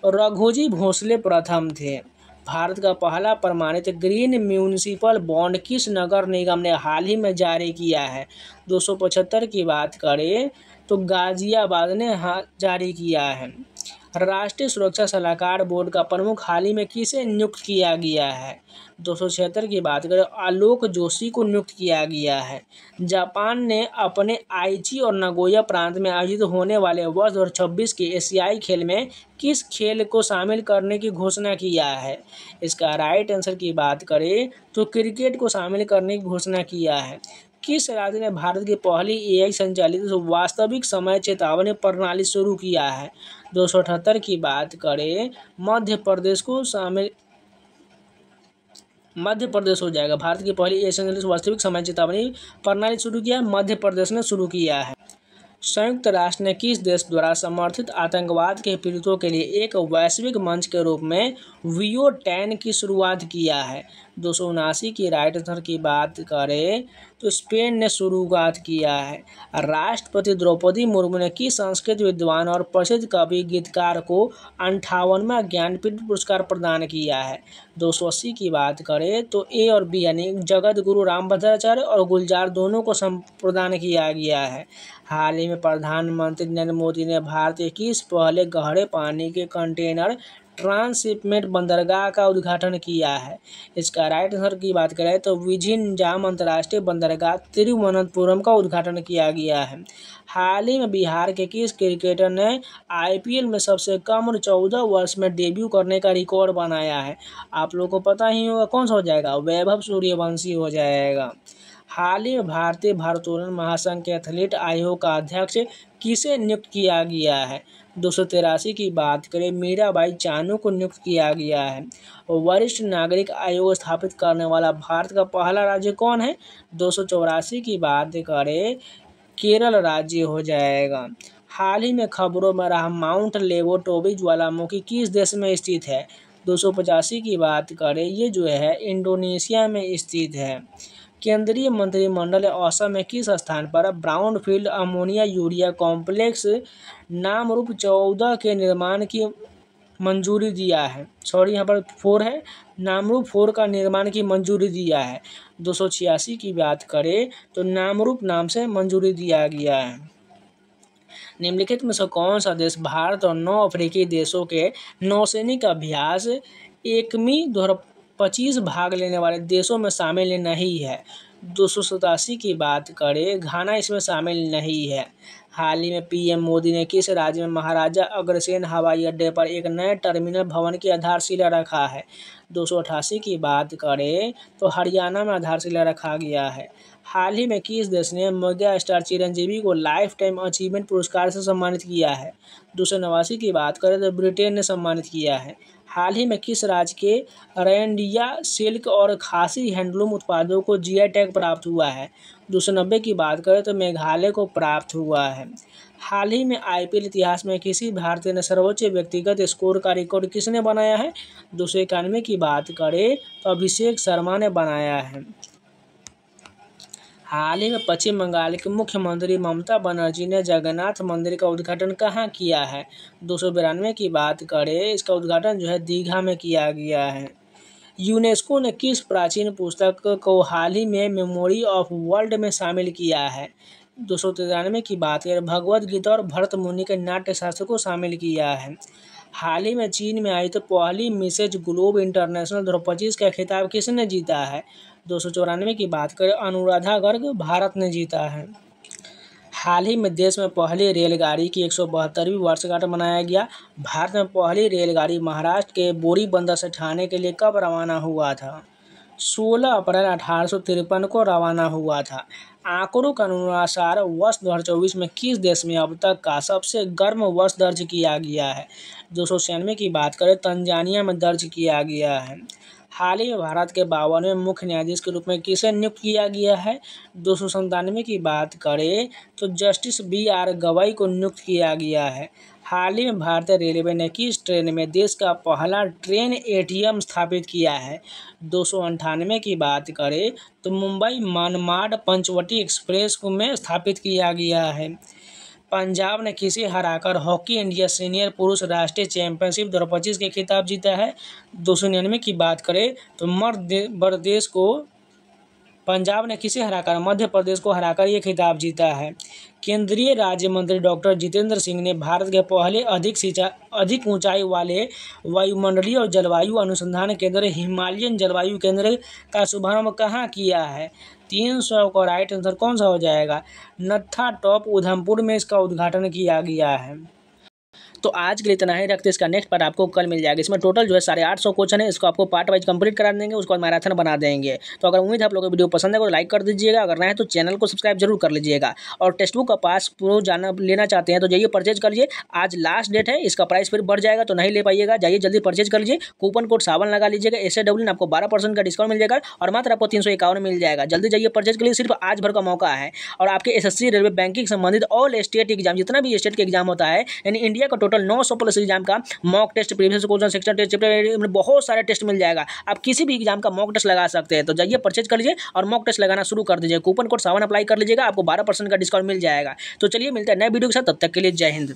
रघोजी भोंसले प्रथम थे। भारत का पहला प्रमाणित ग्रीन म्यूनिसिपल बॉन्ड किस नगर निगम ने हाल ही में जारी किया है? 275 की बात करें तो गाजियाबाद ने जारी किया है। राष्ट्रीय सुरक्षा सलाहकार बोर्ड का प्रमुख हाल ही में किसे नियुक्त किया गया है? 276 की बात करें, आलोक जोशी को नियुक्त किया गया है। जापान ने अपने आइची और नागोया प्रांत में आयोजित होने वाले वर्ष 2026 के एशियाई खेल में किस खेल को शामिल करने की घोषणा किया है? इसका राइट आंसर की बात करें तो क्रिकेट को शामिल करने की घोषणा किया है। किस राज्य ने भारत की पहली एआई संचालित वास्तविक समय चेतावनी प्रणाली शुरू किया है? 278 की बात करें, मध्य प्रदेश हो जाएगा। भारत की पहली एआई संचालित वास्तविक समय चेतावनी प्रणाली शुरू किया है, मध्य प्रदेश ने शुरू किया है। संयुक्त राष्ट्र ने किस देश द्वारा समर्थित आतंकवाद के पीड़ितों के लिए एक वैश्विक मंच के रूप में वियो10 की शुरुआत किया है? 279 की राइट आंसर की बात करें तो स्पेन ने शुरुआत किया है। राष्ट्रपति द्रौपदी मुर्मू ने किस संस्कृत विद्वान और प्रसिद्ध कवि गीतकार को 58वां ज्ञानपीठ पुरस्कार प्रदान किया है? 280 की बात करें तो ए और बी यानी जगत गुरु रामभद्राचार्य और गुलजार दोनों को प्रदान किया गया है। हाल ही में प्रधानमंत्री नरेंद्र मोदी ने भारत के किस पहले गहरे पानी के कंटेनर ट्रांसशिपमेंट बंदरगाह का उद्घाटन किया है? इसका राइट आंसर की बात करें तो विझिंजाम अंतर्राष्ट्रीय बंदरगाह तिरुवनंतपुरम का उद्घाटन किया गया है। हाल ही में बिहार के किस क्रिकेटर ने आईपीएल में सबसे कम उम्र 14 वर्ष में डेब्यू करने का रिकॉर्ड बनाया है? आप लोगों को पता ही होगा, कौन सा हो जाएगा? वैभव सूर्यवंशी हो जाएगा। हाल ही में भारतीय भारोत्तोलन महासंघ के एथलीट आयोग का अध्यक्ष किसे नियुक्त किया गया है? 283 की बात करें, मीराबाई चानू को नियुक्त किया गया है। वरिष्ठ नागरिक आयोग स्थापित करने वाला भारत का पहला राज्य कौन है? 284 की बात करें, केरल राज्य हो जाएगा। हाल ही में खबरों में रहा माउंट लेवोटोबी ज्वालामुखी किस देश में स्थित है? 285 की बात करें, ये जो है इंडोनेशिया में स्थित है। केंद्रीय मंत्रिमंडल ने असम में किस स्थान पर brownfield ammonia urea complex Namrup 14 के निर्माण की मंजूरी दिया है? सॉरी, यहाँ पर 4 है, नामरूप 4 का निर्माण की मंजूरी दिया है। 286 की बात करें तो नामरूप नाम से मंजूरी दिया गया है। निम्नलिखित में से कौन सा देश भारत और 9 अफ्रीकी देशों के नौसैनिक अभ्यास एकमी 2025 भाग लेने वाले देशों में शामिल नहीं है? 287 की बात करें, घाना इसमें शामिल नहीं है। हाल ही में पीएम मोदी ने किस राज्य में महाराजा अग्रसेन हवाई अड्डे पर एक नए टर्मिनल भवन की आधारशिला रखा है? 288 की बात करें तो हरियाणा में आधारशिला रखा गया है। हाल ही में किस देश ने मेगा स्टार चिरंजीवी को लाइफ टाइम अचीवमेंट पुरस्कार से सम्मानित किया है? 289 की बात करें तो ब्रिटेन ने सम्मानित किया है। हाल ही में किस राज्य के रैंडिया सिल्क और खासी हैंडलूम उत्पादों को जीआई टैग प्राप्त हुआ है? 290 की बात करें तो मेघालय को प्राप्त हुआ है। हाल ही में आईपीएल इतिहास में किसी भारतीय ने सर्वोच्च व्यक्तिगत स्कोर का रिकॉर्ड किसने बनाया है? 291 की बात करें तो अभिषेक शर्मा ने बनाया है। हाल ही में पश्चिम बंगाल के मुख्यमंत्री ममता बनर्जी ने जगन्नाथ मंदिर का उद्घाटन कहाँ किया है? 292 की बात करें, इसका उद्घाटन जो है दीघा में किया गया है। यूनेस्को ने किस प्राचीन पुस्तक को हाल ही में मेमोरी ऑफ वर्ल्ड में शामिल किया है? 293 की बात करें, भगवद गीता और भरत मुनि के नाट्य शास्त्र को शामिल किया है। हाल ही में चीन में आई तो पहली मिसेज ग्लोब इंटरनेशनल 2025 का खिताब किसने जीता है? 294 की बात करें, अनुराधा गर्ग भारत ने जीता है। हाल ही में देश में पहली रेलगाड़ी की 172वीं वर्षगांठ मनाया गया। भारत में पहली रेलगाड़ी महाराष्ट्र के बोरीबंदर से ठाणे के लिए कब रवाना हुआ था? 16 अप्रैल 1853 को रवाना हुआ था। आंकड़ों के अनुसार वर्ष 2024 में किस देश में अब तक का सबसे गर्म वर्ष दर्ज किया गया है? 296 की बात करें, तंजानिया में दर्ज किया गया है। हाल ही में भारत के 52वें मुख्य न्यायाधीश के रूप में किसे नियुक्त किया गया है? 297 की बात करें तो जस्टिस BR गवाई को नियुक्त किया गया है। हाल ही में भारतीय रेलवे ने किस ट्रेन में देश का पहला ट्रेन ATM स्थापित किया है? 298 की बात करें तो मुंबई मनमाड पंचवटी एक्सप्रेस को में स्थापित किया गया है। पंजाब ने किसे हराकर हॉकी इंडिया सीनियर पुरुष राष्ट्रीय चैंपियनशिप 2025 के खिताब जीता है? 299 की बात करें तो पंजाब ने किसे हराकर मध्य प्रदेश को हराकर ये खिताब जीता है। केंद्रीय राज्य मंत्री डॉक्टर जितेंद्र सिंह ने भारत के पहले अधिक ऊंचाई वाले वायुमंडलीय और जलवायु अनुसंधान केंद्र हिमालयन जलवायु केंद्र का शुभारंभ कहाँ किया है? 300 का राइट आंसर कौन सा हो जाएगा? नत्था टॉप उधमपुर में इसका उद्घाटन किया गया है। तो आज के लिए इतना ही रखते, इसका नेक्स्ट पार्ट आपको कल मिल जाएगा। इसमें टोटल जो है 850 क्वेश्चन है, इसको आपको पार्ट वाइज कंप्लीट करा देंगे, उसके बाद मैराथन बना देंगे। तो अगर उम्मीद है आप लोगों को वीडियो पसंद है तो लाइक कर दीजिएगा, अगर नहीं तो चैनल को सब्सक्राइब जरूर कर लीजिएगा। और टेक्स्ट बुक का पास प्रो लेना चाहते हैं तो जाइए परचेज कर लीजिए। आज लास्ट डेट है, इसका प्राइस फिर बढ़ जाएगा तो नहीं ले पाइएगा, जाइए जल्दी परचेज कर लीजिए। कूपन कोड सावन लगा लीजिएगा, SAW आपको 12% का डिस्काउंट मिल जाएगा और मात्र आपको 351 मिल जाएगा। जल्दी जाइए परचेज के लिए, सिर्फ आज भर का मौका है। और आपके SSC रेलवे बैंकिंग संबंधित ऑल स्टेट एग्जाम, जितना भी स्टेट के एग्जाम होता है, यानी इंडिया का टोटल 900 प्लस एग्जाम का mock test, previous question, section test, chapter, बहुत सारे टेस्ट मिल जाएगा। आप किसी भी एग्जाम का मॉक टेस्ट लगा सकते हैं। तो जाइए परचेज कर लीजिए और मॉक टेस्ट लगाना शुरू कर दीजिए। कूपन कोड सावन अप्लाई कर लीजिएगा, आपको 12% का डिस्काउंट मिल जाएगा। तो चलिए मिलते हैं नए वीडियो के साथ, तब तक के लिए जय हिंद।